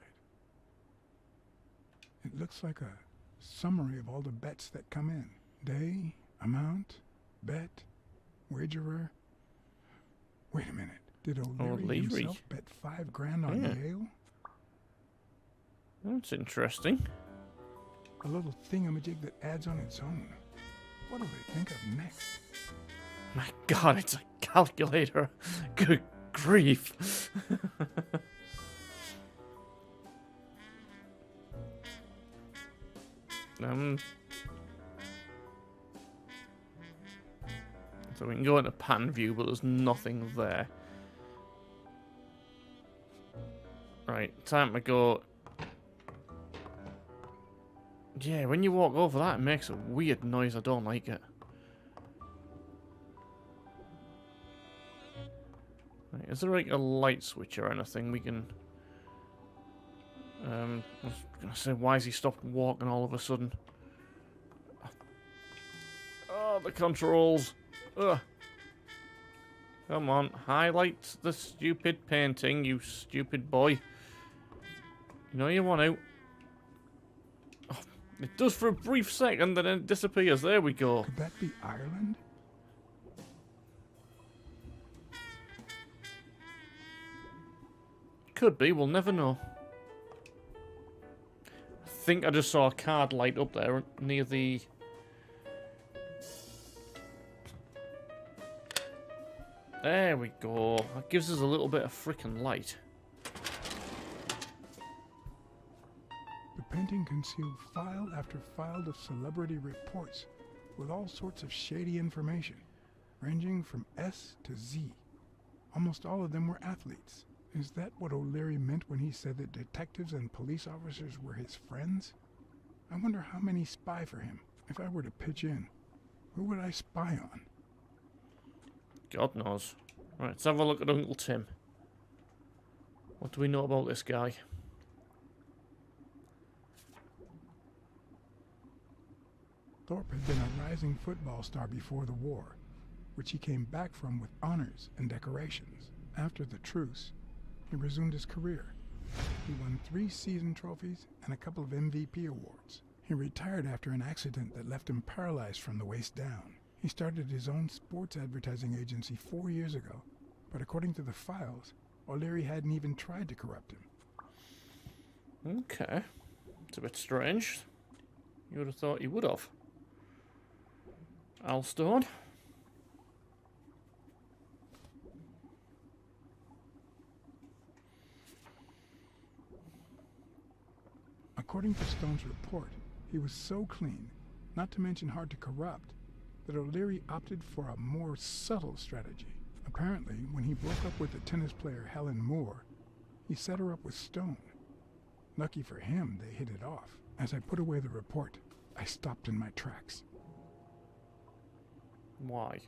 It looks like a summary of all the bets that come in. Day, amount, bet, wagerer. Wait a minute. Did O'Leary himself bet $5,000 on Yale? That's interesting. A little thingamajig that adds on its own. What'll they think of next? My God, it's a calculator. Good grief. So we can go into pan view, but there's nothing there. Right, time to go. Yeah, when you walk over that, it makes a weird noise. I don't like it. Right, is there like a light switch or anything we can... I was gonna say, why has he stopped walking all of a sudden? Oh, the controls. Ugh. Come on, highlight the stupid painting, you stupid boy. You know you want to. Oh, it does for a brief second, and then it disappears. There we go. Could that be Ireland? Could be, we'll never know. I think I just saw a card light up there near the... There we go. That gives us a little bit of frickin' light. The painting concealed file after file of celebrity reports with all sorts of shady information, ranging from S to Z. Almost all of them were athletes. Is that what O'Leary meant when he said that detectives and police officers were his friends? I wonder how many spy for him. If I were to pitch in, who would I spy on? God knows. Right, let's have a look at Uncle Tim. What do we know about this guy? Thorpe had been a rising football star before the war, which he came back from with honors and decorations. After the truce, he resumed his career. He won 3 season trophies and a couple of MVP awards. He retired after an accident that left him paralyzed from the waist down. He started his own sports advertising agency 4 years ago, but according to the files, O'Leary hadn't even tried to corrupt him. Okay. It's a bit strange. You would have thought he would have. Alstone. According to Stone's report, He was so clean, not to mention hard to corrupt, that O'Leary opted for a more subtle strategy. Apparently, when he broke up with the tennis player Helen Moore, he set her up with Stone. Lucky for him, they hit it off. As I put away the report, I stopped in my tracks. Why?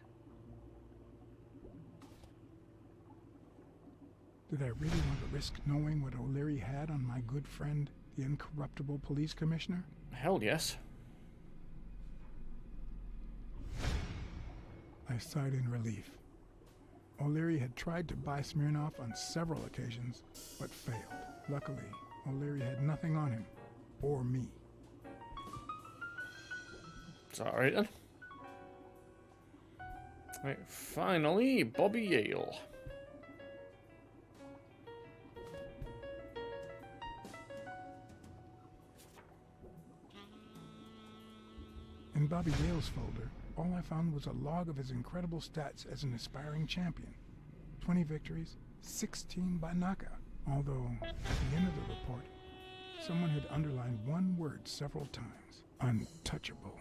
Did I really want to risk knowing what O'Leary had on my good friend, the incorruptible police commissioner? Hell yes. I sighed in relief. O'Leary had tried to buy Smirnoff on several occasions, but failed. Luckily, O'Leary had nothing on him, or me. It's alright then. Right, finally, Bobby Yale. In Bobby Yale's folder, all I found was a log of his incredible stats as an aspiring champion. 20 victories, 16 by knockout. Although, at the end of the report, someone had underlined one word several times. Untouchable.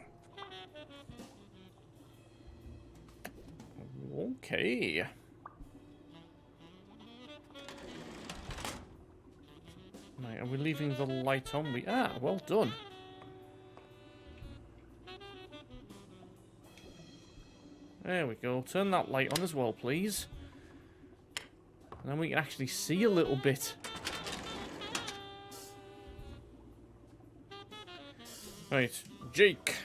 Okay. Right, are we leaving the light on? We are. Well done. There we go. Turn that light on as well, please. And then we can actually see a little bit. Right, Jake.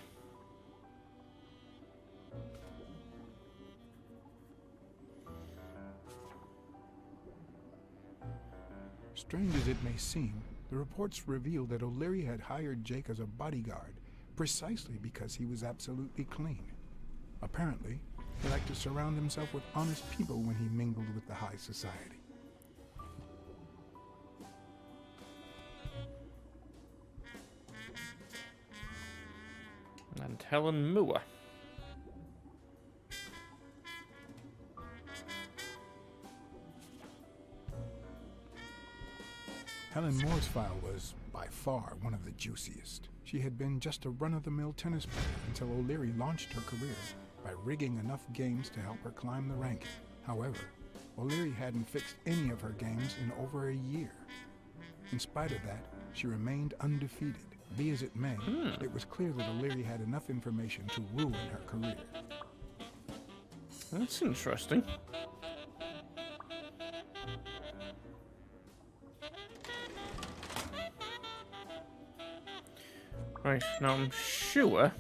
Strange as it may seem, the reports revealed that O'Leary had hired Jake as a bodyguard precisely because he was absolutely clean. Apparently, he liked to surround himself with honest people when he mingled with the high society. And Helen Moore. Helen Moore's file was, by far, one of the juiciest. She had been just a run-of-the-mill tennis player until O'Leary launched her career by rigging enough games to help her climb the ranking. However, O'Leary hadn't fixed any of her games in over a year. In spite of that, she remained undefeated. Be as it may, it was clear that O'Leary had enough information to ruin her career. That's interesting. Right, now I'm sure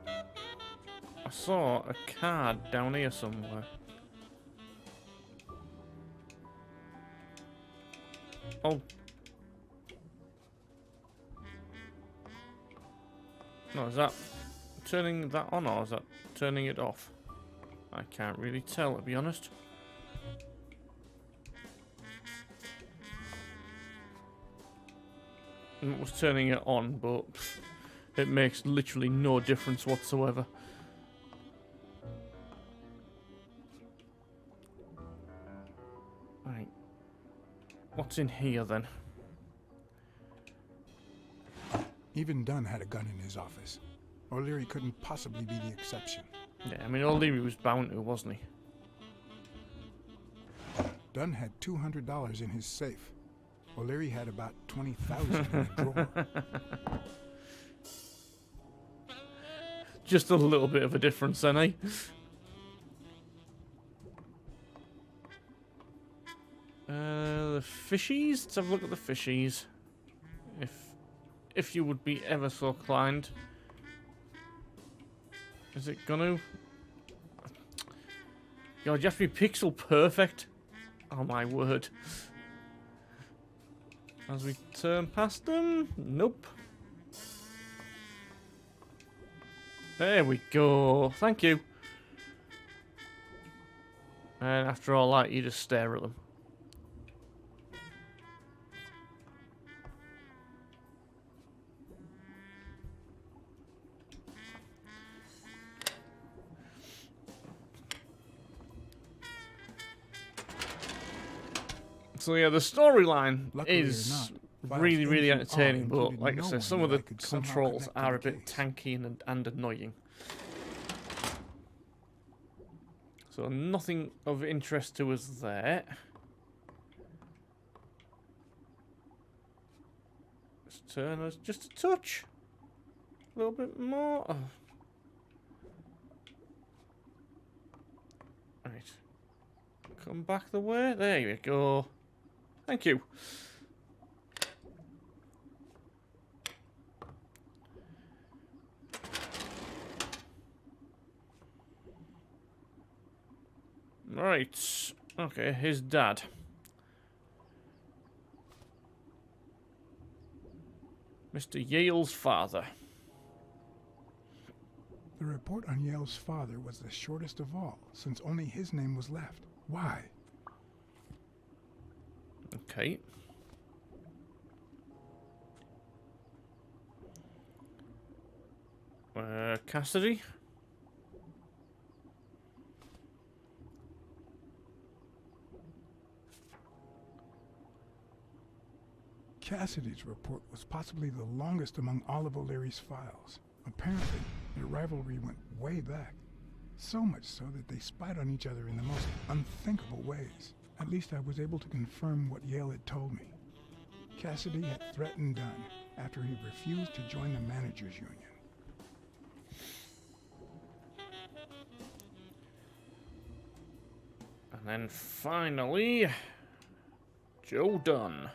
I saw a card down here somewhere. Oh. No, is that turning that on or is that turning it off? I can't really tell, to be honest. It was turning it on, but it makes literally no difference whatsoever. Right. What's in here then? Even Dunn had a gun in his office. O'Leary couldn't possibly be the exception. Yeah, I mean, O'Leary was bound to, wasn't he? Dunn had $200 in his safe. O'Leary had about 20,000 in a drawer. Just a little bit of a difference then, eh? The fishies? Let's have a look at the fishies. If you would be ever so kind. Is it gonna? God, you have to be pixel perfect. Oh my word. As we turn past them, nope. There we go. Thank you. And after all that, you just stare at them. So yeah, the storyline is really, really Files entry entertaining, R but like I included say, no some one of the that could somehow controls connect to are a the bit case. tanky and annoying. So nothing of interest to us there. Let's turn us just a touch. A little bit more. Oh. Right. Come back the way. There you go. Thank you. Right. Okay, his dad. Mr. Yale's father. The report on Yale's father was the shortest of all, since only his name was left. Why? Okay. Cassidy? Cassidy's report was possibly the longest among all of O'Leary's files. Apparently, their rivalry went way back. So much so that they spied on each other in the most unthinkable ways. At least I was able to confirm what Yale had told me. Cassidy had threatened Dunn after he refused to join the managers' union. And then finally, Joe Dunn.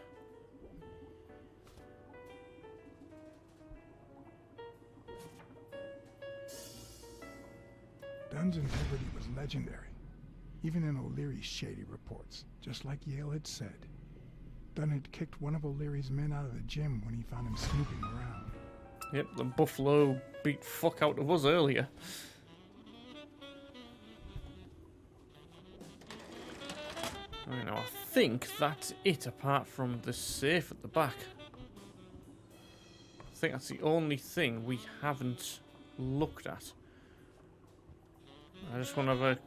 Dunn's integrity was legendary, even in O'Leary's shady reports, just like Yale had said. Dunn had kicked one of O'Leary's men out of the gym when he found him snooping around. Yep, the Buffalo beat fuck out of us earlier. I know, I think that's it apart from the safe at the back. I think that's the only thing we haven't looked at. I just want to have a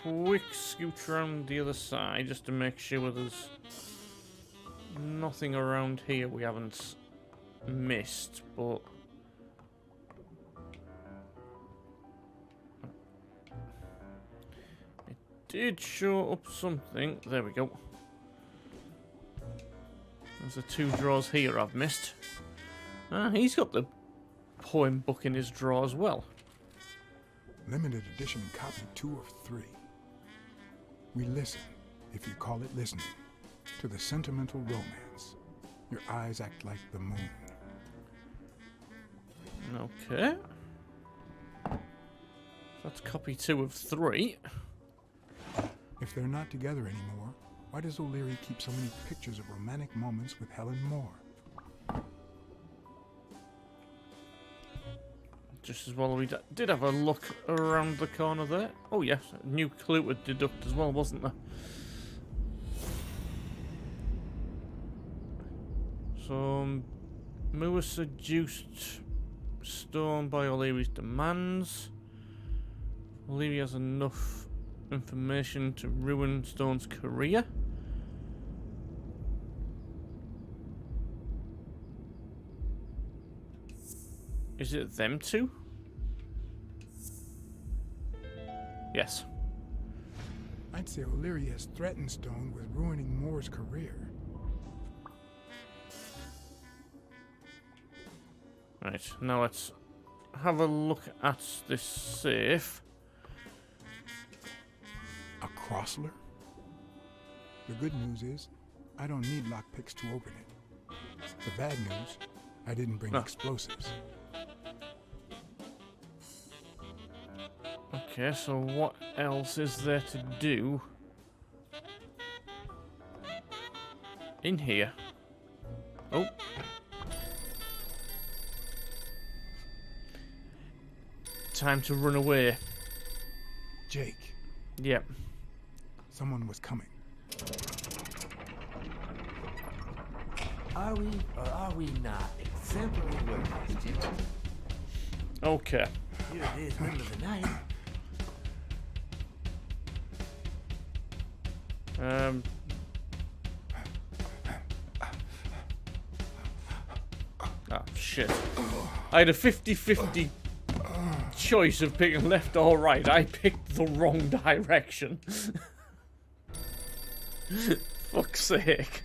quick scooch around the other side just to make sure there's nothing around here we haven't missed, but it did show up something. There we go. There's the 2 drawers here I've missed. Ah, he's got the poem book in his drawer as well. Limited edition copy 2 of 3. We listen, if you call it listening, to the sentimental romance. Your eyes act like the moon. Okay. That's copy 2 of 3. If they're not together anymore, why does O'Leary keep so many pictures of romantic moments with Helen Moore? Just as well we did have a look around the corner there. Oh yes, a new clue to deduct as well, wasn't there? So, Moore seduced Stone by O'Leary's demands. O'Leary has enough information to ruin Stone's career. Is it them two? Yes. I'd say O'Leary has threatened Stone with ruining Moore's career. Right, now let's have a look at this safe. A Crossler? The good news is, I don't need lockpicks to open it. The bad news, I didn't bring explosives. Okay, so what else is there to do in here? Oh. Time to run away. Jake. Yep. Someone was coming. Are we or are we not exemplary workers, Jim? Okay. Here it is, middle of the night. shit. I had a 50-50 choice of picking left or right. I picked the wrong direction. Fuck's sake.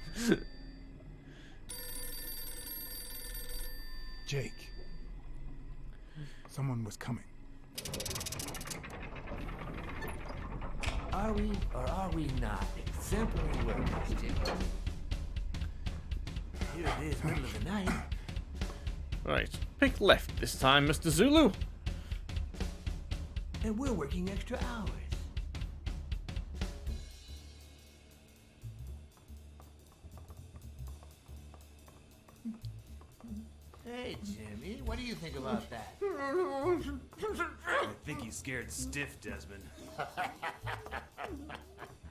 Jake. Someone was coming. Are we or are we not exemplary workers, Jim? Here it is, middle of the night. Right, pick left this time, Mr. Zulu. And we're working extra hours. Hey, Jimmy, what do you think about that? I think he's scared stiff, Desmond.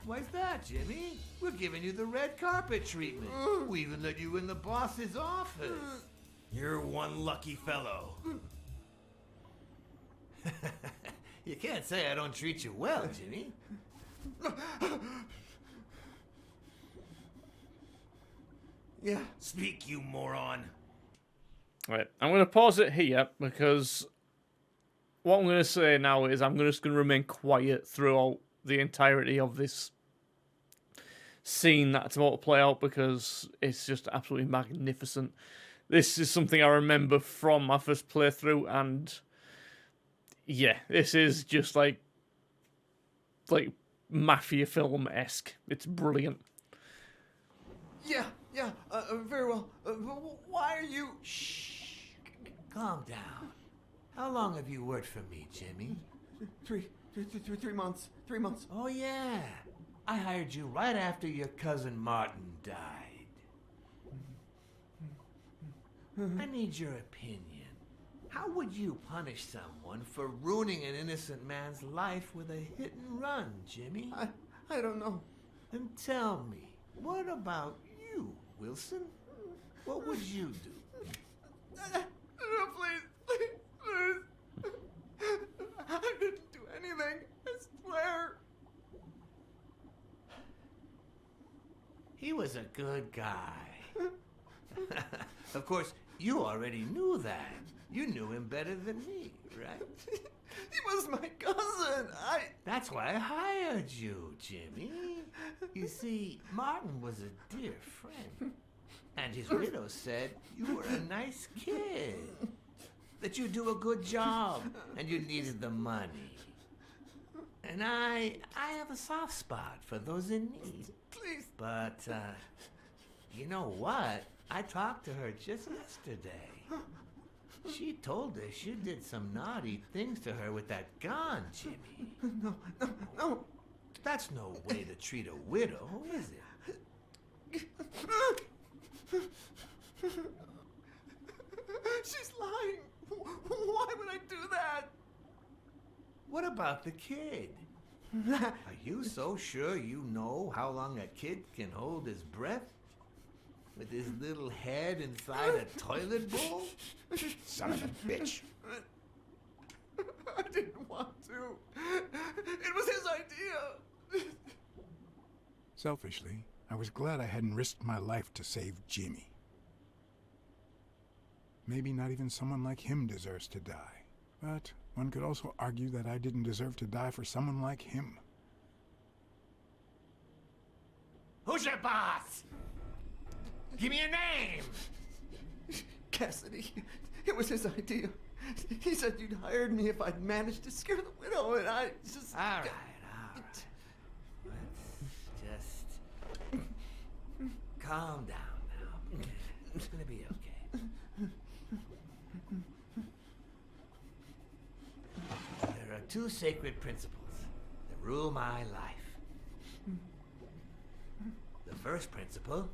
Why's that, Jimmy? We're giving you the red carpet treatment. We even let you in the boss's office. You're one lucky fellow. You can't say I don't treat you well, Jimmy. Yeah. Speak, you moron. Right, I'm going to pause it here because what I'm going to say now is I'm just going to remain quiet throughout the entirety of this scene that's about to play out because it's just absolutely magnificent. This is something I remember from my first playthrough, and yeah, this is just like mafia film-esque. It's brilliant. Yeah, very well. Why are you... Shh. Calm down. How long have you worked for me, Jimmy? 3 months. 3 months. Oh, yeah. I hired you right after your cousin Martin died. I need your opinion. How would you punish someone for ruining an innocent man's life with a hit and run, Jimmy? I don't know. And tell me, what about you, Wilson? What would you do? No, please. I didn't do anything. I swear. He was a good guy. Of course, you already knew that. You knew him better than me, right? He was my cousin. That's why I hired you, Jimmy. You see, Martin was a dear friend. And his widow said you were a nice kid. That you do a good job and you needed the money. And I have a soft spot for those in need. Please. But, you know what? I talked to her just yesterday. She told us you did some naughty things to her with that gun, Jimmy. No. That's no way to treat a widow, is it? She's lying. Why would I do that? What about the kid? Are you so sure you know how long a kid can hold his breath? With his little head inside a toilet bowl? Son of a bitch. I didn't want to. It was his idea. Selfishly, I was glad I hadn't risked my life to save Jimmy. Maybe not even someone like him deserves to die. But one could also argue that I didn't deserve to die for someone like him. Who's your boss? Give me a name! Cassidy. It was his idea. He said you'd hired me if I'd managed to scare the widow, and I just... All right. Let's just calm down now. Okay? It's gonna be okay. There are two sacred principles that rule my life. The first principle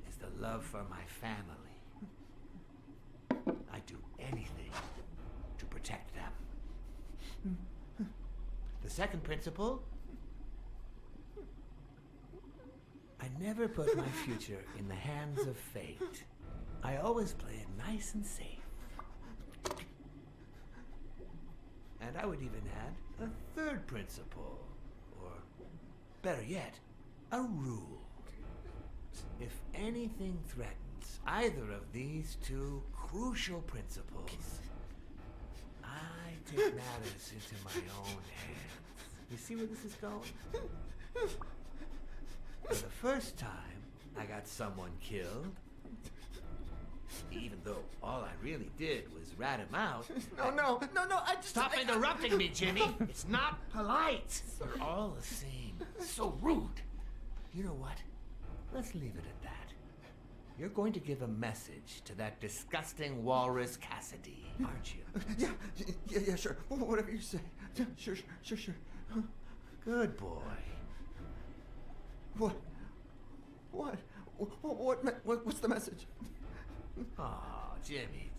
is the love for my family. I do anything to protect them. The second principle, I never put my future in the hands of fate. I always play it nice and safe. And I would even add a third principle, or better yet, a rule. If anything threatens either of these two crucial principles, I take matters into my own hands. You see where this is going? For the first time, I got someone killed. Even though all I really did was rat him out. No, I just... Stop interrupting me, Jimmy. It's not polite. We're all the same. So rude. You know what? Let's leave it at that. You're going to give a message to that disgusting walrus Cassidy, aren't you? Yeah, sure. Whatever you say. Yeah, sure. Good boy. What's the message? Oh, Jimmy.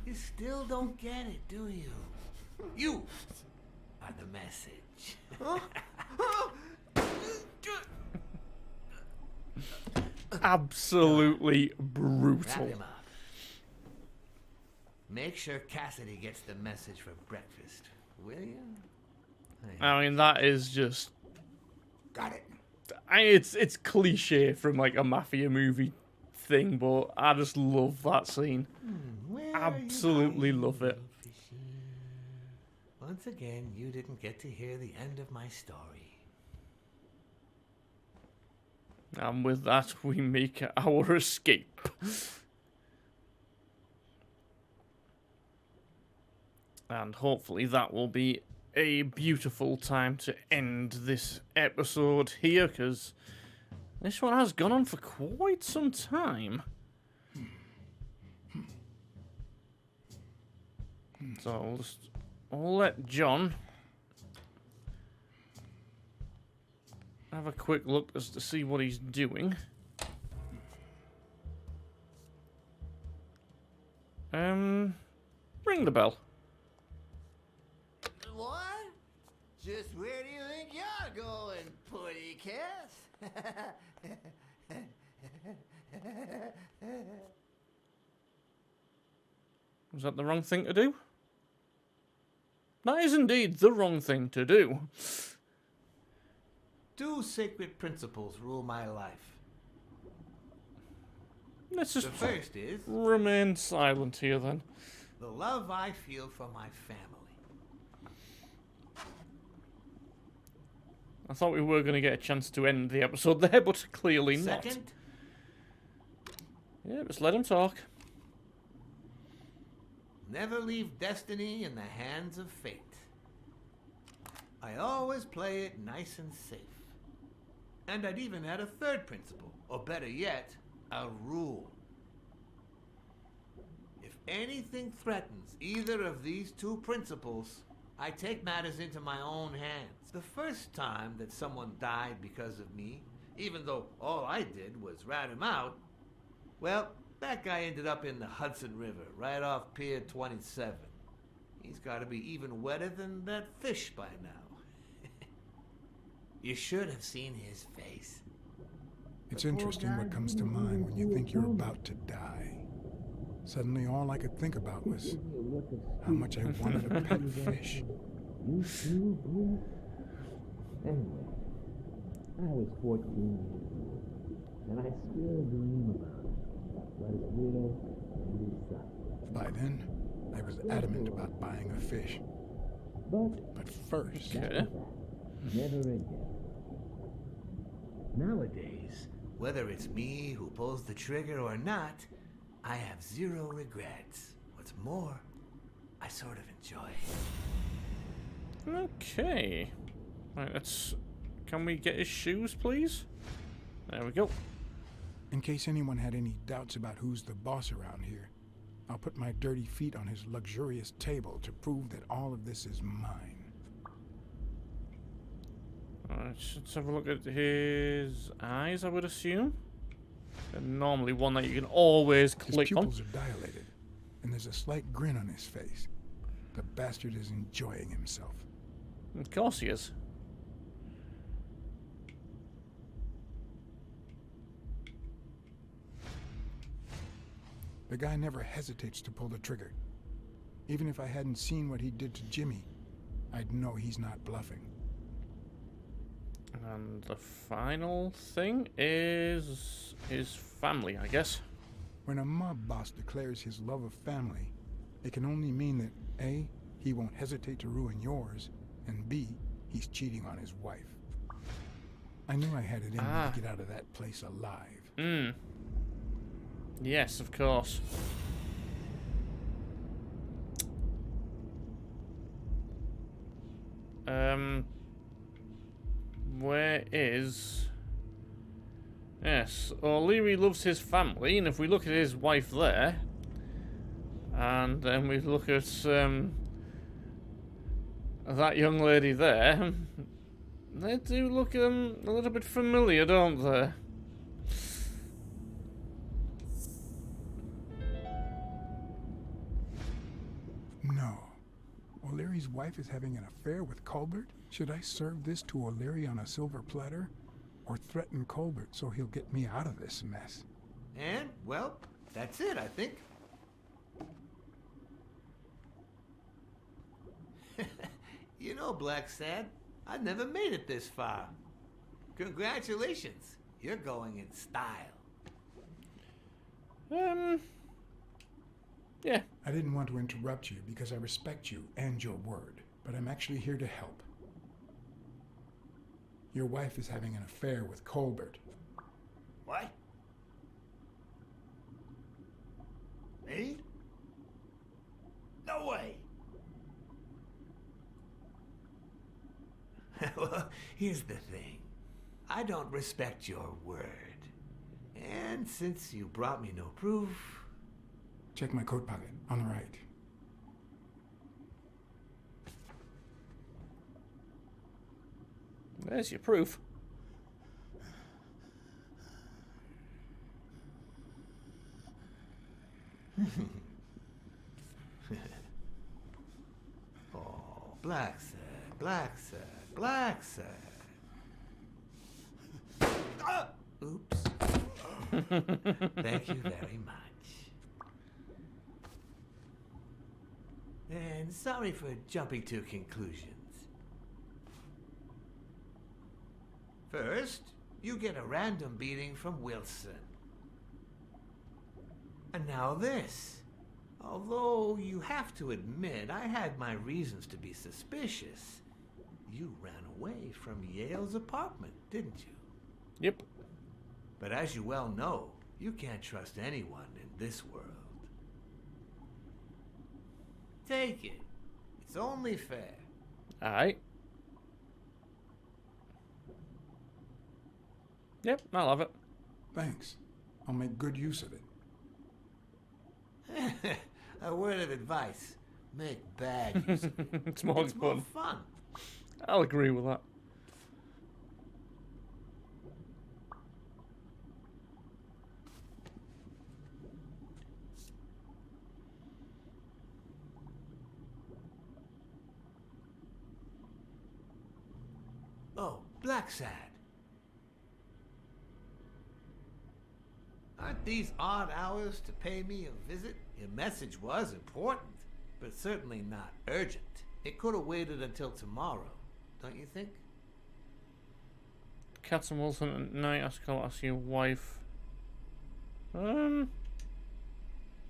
You still don't get it, do you? You are the message. Absolutely Wrap brutal. him up. Make sure Cassidy gets the message for breakfast, will you? I mean, that is just... Got it. It's cliche from like a mafia movie thing, but I just love that scene. Absolutely love it. Once again, you didn't get to hear the end of my story. And with that, we make our escape. And hopefully that will be a beautiful time to end this episode here, because this one has gone on for quite some time. So I'll let John have a quick look as to see what he's doing. Ring the bell. What? Just where do you think you're going, putty cats? Was that the wrong thing to do? That is indeed the wrong thing to do. Two sacred principles rule my life. Let's just The first is remain silent here then. the love I feel for my family. I thought we were going to get a chance to end the episode there, but clearly not. Second, Yeah, just let him talk. never leave destiny in the hands of fate. I always play it nice and safe. And I'd even add a third principle, or better yet, a rule. If anything threatens either of these two principles, I take matters into my own hands. The first time that someone died because of me, even though all I did was rat him out, well, that guy ended up in the Hudson River, right off Pier 27. He's got to be even wetter than that fish by now. You should have seen his face. It's interesting what comes to mind when you think you're about to die. Suddenly all I could think about was how much I wanted a pet fish. Anyway, I was 14 years old, and I still dream about his widow and his son. By then, I was adamant about buying a fish. But first... Okay. Never again. Nowadays, whether it's me who pulls the trigger or not, I have zero regrets. What's more, I sort of enjoy it. Okay. Right, let's... Can we get his shoes, please? There we go. In case anyone had any doubts about who's the boss around here, I'll put my dirty feet on his luxurious table to prove that all of this is mine. Alright, let's have a look at his eyes, I would assume. They're normally one that you can always click His on. pupils are dilated, and there's a slight grin on his face. The bastard is enjoying himself. Of course he is. The guy never hesitates to pull the trigger. Even if I hadn't seen what he did to Jimmy, I'd know he's not bluffing. And the final thing is his family, I guess. When a mob boss declares his love of family, it can only mean that A, he won't hesitate to ruin yours, and B, he's cheating on his wife. I knew I had it in me to get out of that place alive. Yes, of course. Where is... Yes, O'Leary loves his family, and if we look at his wife there, and then we look at that young lady there, they do look a little bit familiar, don't they? No. O'Leary's wife is having an affair with Colbert? Should I serve this to O'Leary on a silver platter? Or threaten Colbert so he'll get me out of this mess? And, well, that's it, I think. You know, Blacksad, I've never made it this far. Congratulations. You're going in style. Yeah. I didn't want to interrupt you because I respect you and your word, but I'm actually here to help. Your wife is having an affair with Colbert. What? Me? No way. Well, here's the thing. I don't respect your word. And since you brought me no proof... Check my coat pocket, on the right. There's your proof. Oh, Blacksad, Blacksad, Blacksad. Oops. Thank you very much. And sorry for jumping to conclusions. First, you get a random beating from Wilson. And now this. Although you have to admit, I had my reasons to be suspicious. You ran away from Yale's apartment, didn't you? Yep. But as you well know, you can't trust anyone in this world. Take it. It's only fair. Alright. Yep, I'll have it. Thanks. I'll make good use of it. A word of advice. Make bad use of it. It's more fun. I'll agree with that. Oh, Blacksad. Aren't these odd hours to pay me a visit? Your message was important, but certainly not urgent. It could have waited until tomorrow, don't you think? Cats and Wilson at night. Ask your wife.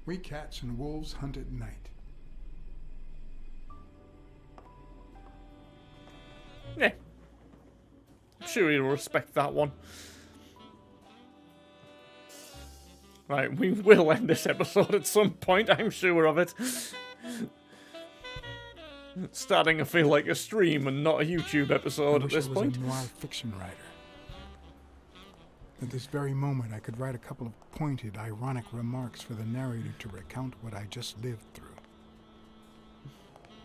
We cats and wolves hunt at night. Yeah. I'm sure he'll respect that one. Right, we will end this episode at some point, I'm sure of it. It's starting to feel like a stream and not a YouTube episode at this point. I was a noir fiction writer. At this very moment, I could write a couple of pointed, ironic remarks for the narrator to recount what I just lived through.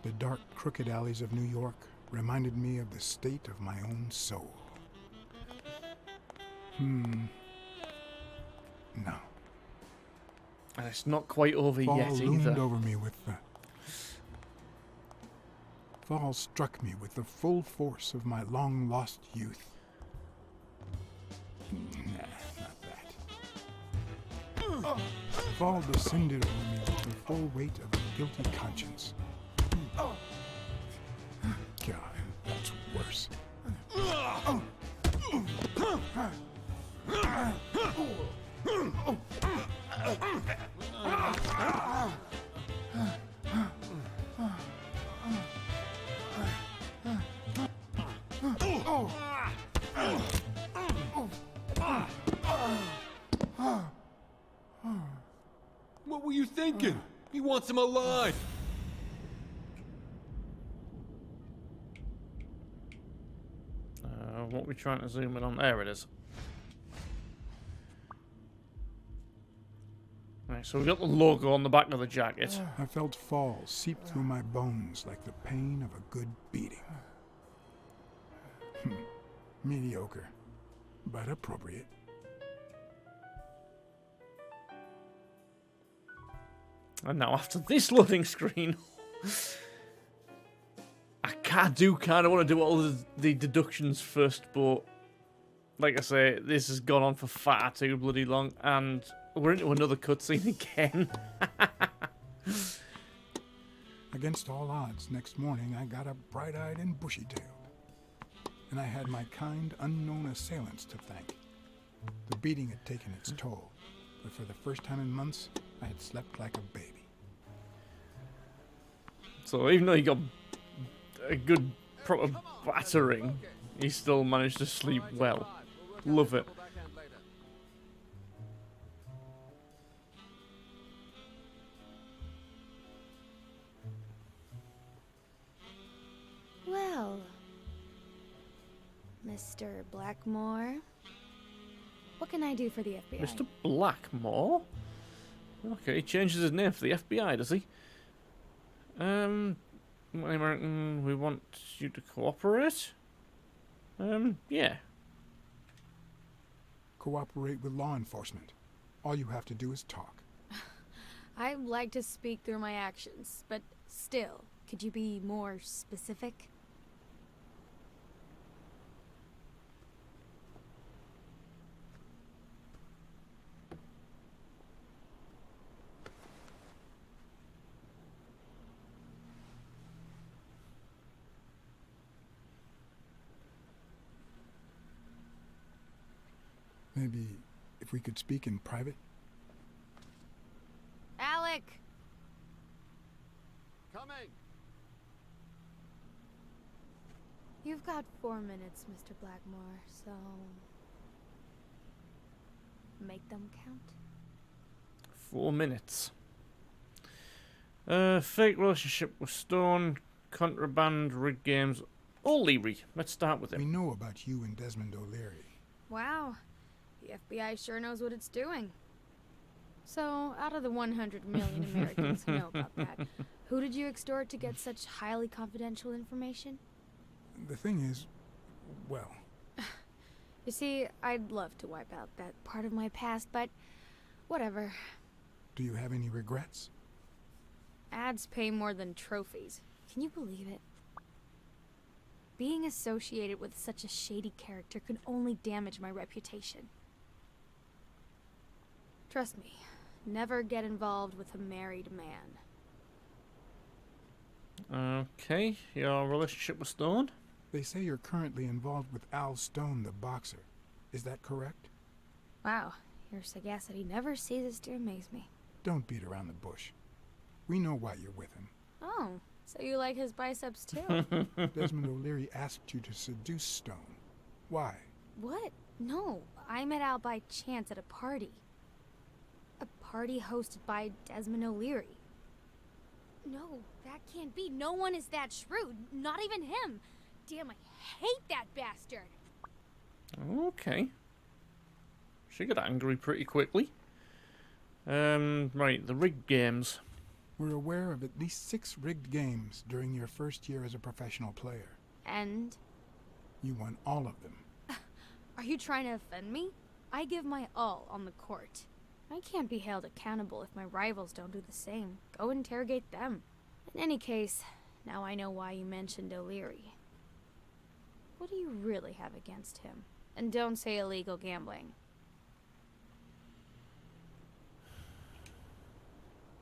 The dark, crooked alleys of New York reminded me of the state of my own soul. No. And it's not quite over Fall yet loomed either. over me with the... Fall struck me with the full force of my long-lost youth. Nah, not that. Fall descended over me with the full weight of a guilty conscience. God, that's worse. What were you thinking? He wants him alive. What are we trying to zoom in on? There it is. Right, so we've got the logo on the back of the jacket. I felt falls seep through my bones like the pain of a good beating. Mediocre, but appropriate. And now after this loading screen, I do kind of want to do all the deductions first, but like I say, this has gone on for far too bloody long, and we're into another cutscene again. Against all odds, next morning I got up bright-eyed and bushy-tailed. And I had my kind, unknown assailants to thank. The beating had taken its toll, but for the first time in months, I had slept like a baby. So even though he got a good proper battering, he still managed to sleep well. Love it. Well, Mr. Blackmore, what can I do for the FBI? Mr. Blackmore? Okay, he changes his name for the FBI, does he? American, we want you to cooperate? Yeah. Cooperate with law enforcement. All you have to do is talk. I like to speak through my actions, but still, could you be more specific? Maybe if we could speak in private? Alec! Coming. You've got 4 minutes, Mr. Blackmore, so... make them count. 4 minutes. Fake relationship with Stone, contraband, rig games, O'Leary. Let's start with him. We know about you and Desmond O'Leary. Wow. The FBI sure knows what it's doing. So, out of the 100 million Americans who know about that, who did you extort to get such highly confidential information? The thing is, well... You see, I'd love to wipe out that part of my past, but whatever. Do you have any regrets? Ads pay more than trophies. Can you believe it? Being associated with such a shady character could only damage my reputation. Trust me, never get involved with a married man. Okay, your relationship with Stone? They say you're currently involved with Al Stone, the boxer. Is that correct? Wow, your sagacity never ceases to amaze me. Don't beat around the bush. We know why you're with him. Oh, so you like his biceps too? Desmond O'Leary asked you to seduce Stone. Why? What? No, I met Al by chance at a party. A party hosted by Desmond O'Leary. No, that can't be. No one is that shrewd. Not even him. Damn, I hate that bastard. Okay. She got angry pretty quickly. Right, the rigged games. We're aware of at least 6 rigged games during your first year as a professional player. And? You won all of them. Are you trying to offend me? I give my all on the court. I can't be held accountable if my rivals don't do the same. Go interrogate them. In any case, now I know why you mentioned O'Leary. What do you really have against him? And don't say illegal gambling.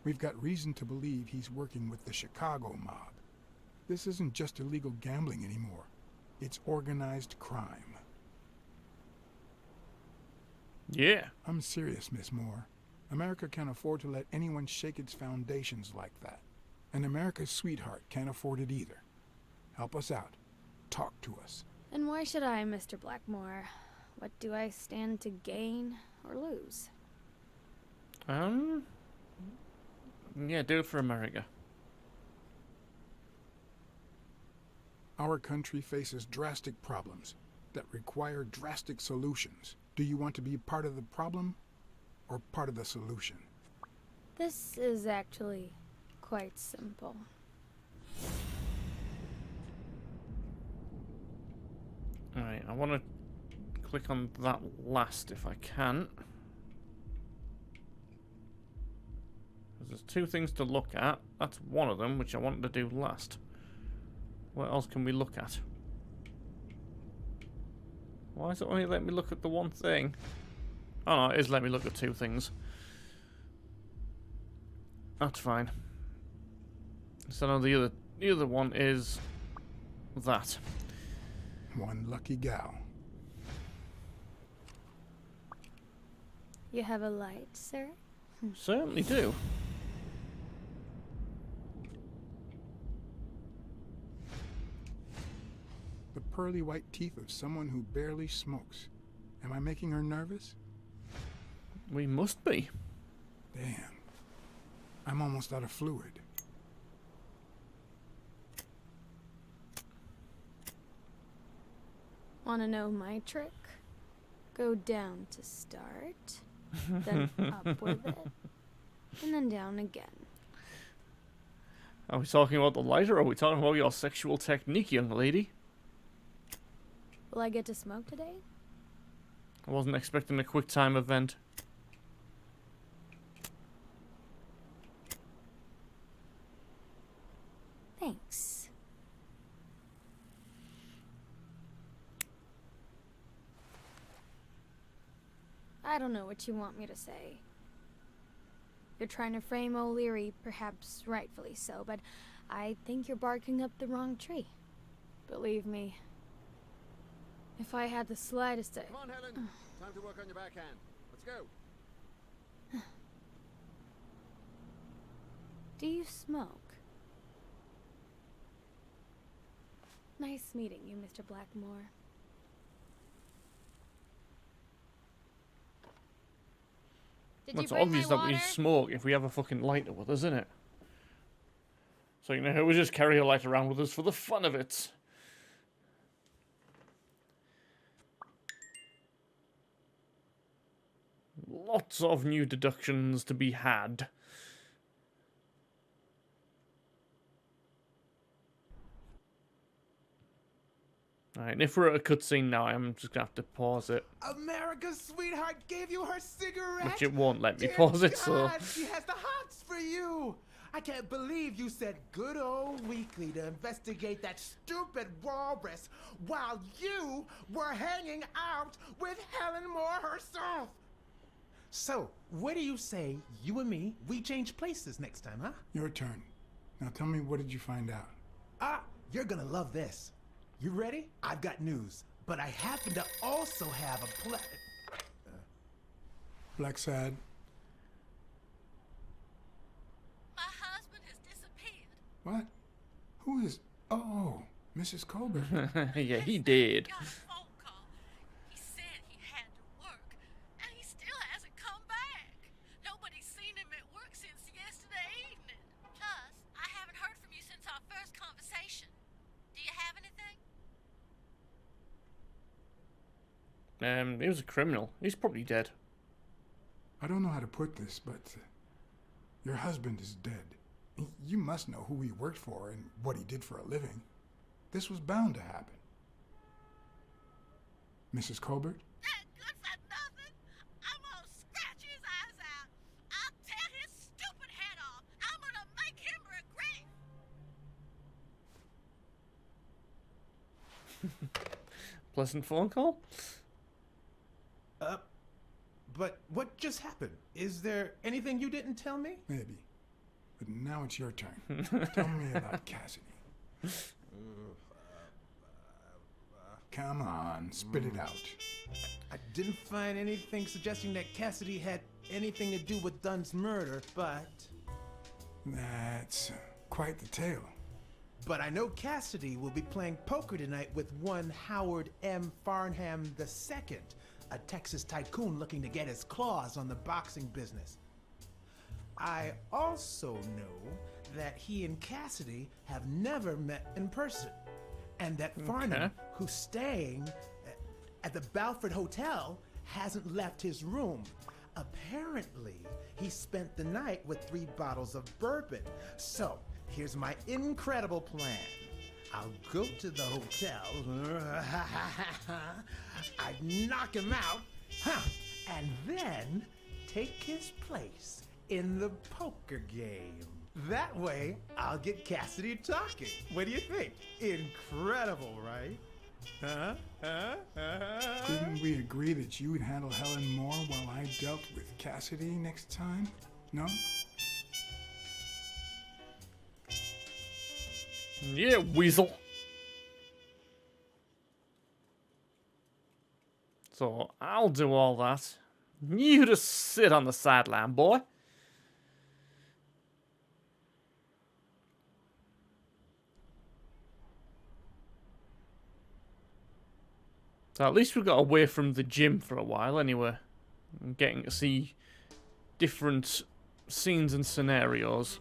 We've got reason to believe he's working with the Chicago mob. This isn't just illegal gambling anymore. It's organized crime. Yeah. I'm serious, Miss Moore. America can't afford to let anyone shake its foundations like that. And America's sweetheart can't afford it either. Help us out. Talk to us. And why should I, Mr. Blackmore? What do I stand to gain or lose? Yeah, do it for America. Our country faces drastic problems that require drastic solutions. Do you want to be part of the problem or part of the solution? This is actually quite simple. Alright, I want to click on that last if I can. There's two things to look at. That's one of them, which I wanted to do last. What else can we look at? Why is it only letting me look at the one thing? Oh no, it is letting me look at two things. That's fine. So now the other one is that. One lucky gal. You have a light, sir? Certainly do. The pearly white teeth of someone who barely smokes. Am I making her nervous? We must be. Damn. I'm almost out of fluid. Want to know my trick? Go down to start, then up with it, and then down again. Are we talking about the lighter, or are we talking about your sexual technique, young lady? Will I get to smoke today? I wasn't expecting a quick time event. Thanks. I don't know what you want me to say. You're trying to frame O'Leary, perhaps rightfully so, but I think you're barking up the wrong tree. Believe me, if I had the slightest... Come on, Helen. Time to work on your backhand. Let's go. Do you smoke? Nice meeting you, Mr. Blackmore. Did It's obvious that we smoke if we have a fucking lighter with us, isn't it? So, you know, we just carry a lighter around with us for the fun of it. Lots of new deductions to be had. Alright, and if we're at a cutscene now, I'm just gonna have to pause it. America's sweetheart gave you her cigarette? Which it won't let me Dear pause it, so... God, she has the hots for you! I can't believe you said good old Weekly to investigate that stupid walrus while you were hanging out with Helen Moore herself! So, what do you say, you and me, we change places next time, huh? Your turn. Now tell me, what did you find out? Ah, you're gonna love this. You ready? I've got news, but I happen to also have a Blacksad. My husband has disappeared. What? Who is... Oh, Mrs. Colbert. Yeah, he did. Got a phone call. He said he had to work, and he still hasn't come back. Nobody's seen him at work since yesterday evening. Plus, I haven't heard from you since our first conversation. Do you have anything? He was a criminal. He's probably dead. I don't know how to put this, but your husband is dead. You must know who he worked for and what he did for a living. This was bound to happen. Mrs. Colbert? That good for nothing. I'm gonna scratch his eyes out. I'll tear his stupid head off. I'm gonna make him regret. Pleasant phone call? But what just happened? Is there anything you didn't tell me? Maybe. But now it's your turn. Tell me about Cassidy. Come on, spit it out. I didn't find anything suggesting that Cassidy had anything to do with Dunn's murder, but... That's quite the tale. But I know Cassidy will be playing poker tonight with one Howard M. Farnham II, a Texas tycoon looking to get his claws on the boxing business. I also know that he and Cassidy have never met in person, and that Farnham, who's staying at the Balford Hotel, hasn't left his room. Apparently, he spent the night with 3 bottles of bourbon. So, here's my incredible plan. I'll go to the hotel, I'd knock him out, and then take his place in the poker game. That way, I'll get Cassidy talking. What do you think? Incredible, right? Didn't we agree that you would handle Helen more while I dealt with Cassidy next time? No? Yeah, weasel. So, I'll do all that. You just sit on the sideline, boy. So at least we got away from the gym for a while anyway. I'm getting to see different scenes and scenarios.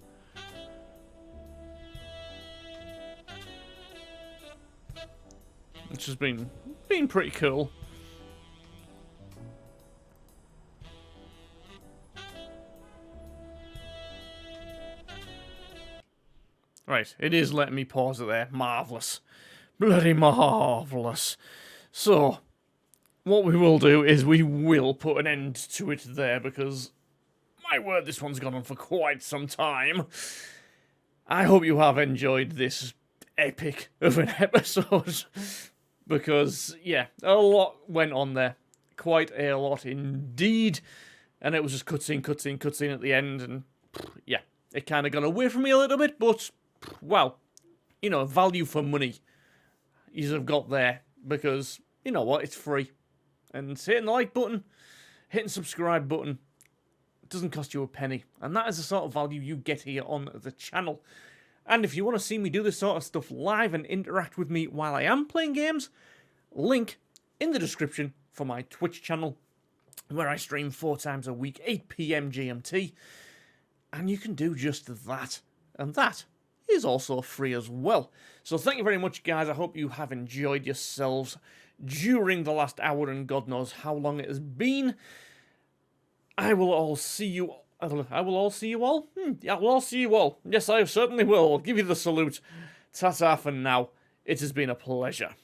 Which has been pretty cool. Right, it is letting me pause it there. Marvellous. Bloody marvellous. So, what we will do is we will put an end to it there because, my word, this one's gone on for quite some time. I hope you have enjoyed this epic of an episode because, yeah, a lot went on there. Quite a lot indeed. And it was just cutscene at the end. And, yeah, it kind of got away from me a little bit, but, well, you know, value for money you have got there because, you know what, it's free. And hitting the like button, hitting subscribe button, it doesn't cost you a penny. And that is the sort of value you get here on the channel. And if you want to see me do this sort of stuff live and interact with me while I am playing games, link in the description for my Twitch channel, where I stream 4 times a week, 8 PM GMT. And you can do just that. And that is also free as well. So thank you very much, guys. I hope you have enjoyed yourselves during the last hour and God knows how long it has been. I will all see you all. I will all see you all? Yeah, I will all see you all. Yes, I certainly will. I'll give you the salute. Ta-ta for now. It has been a pleasure.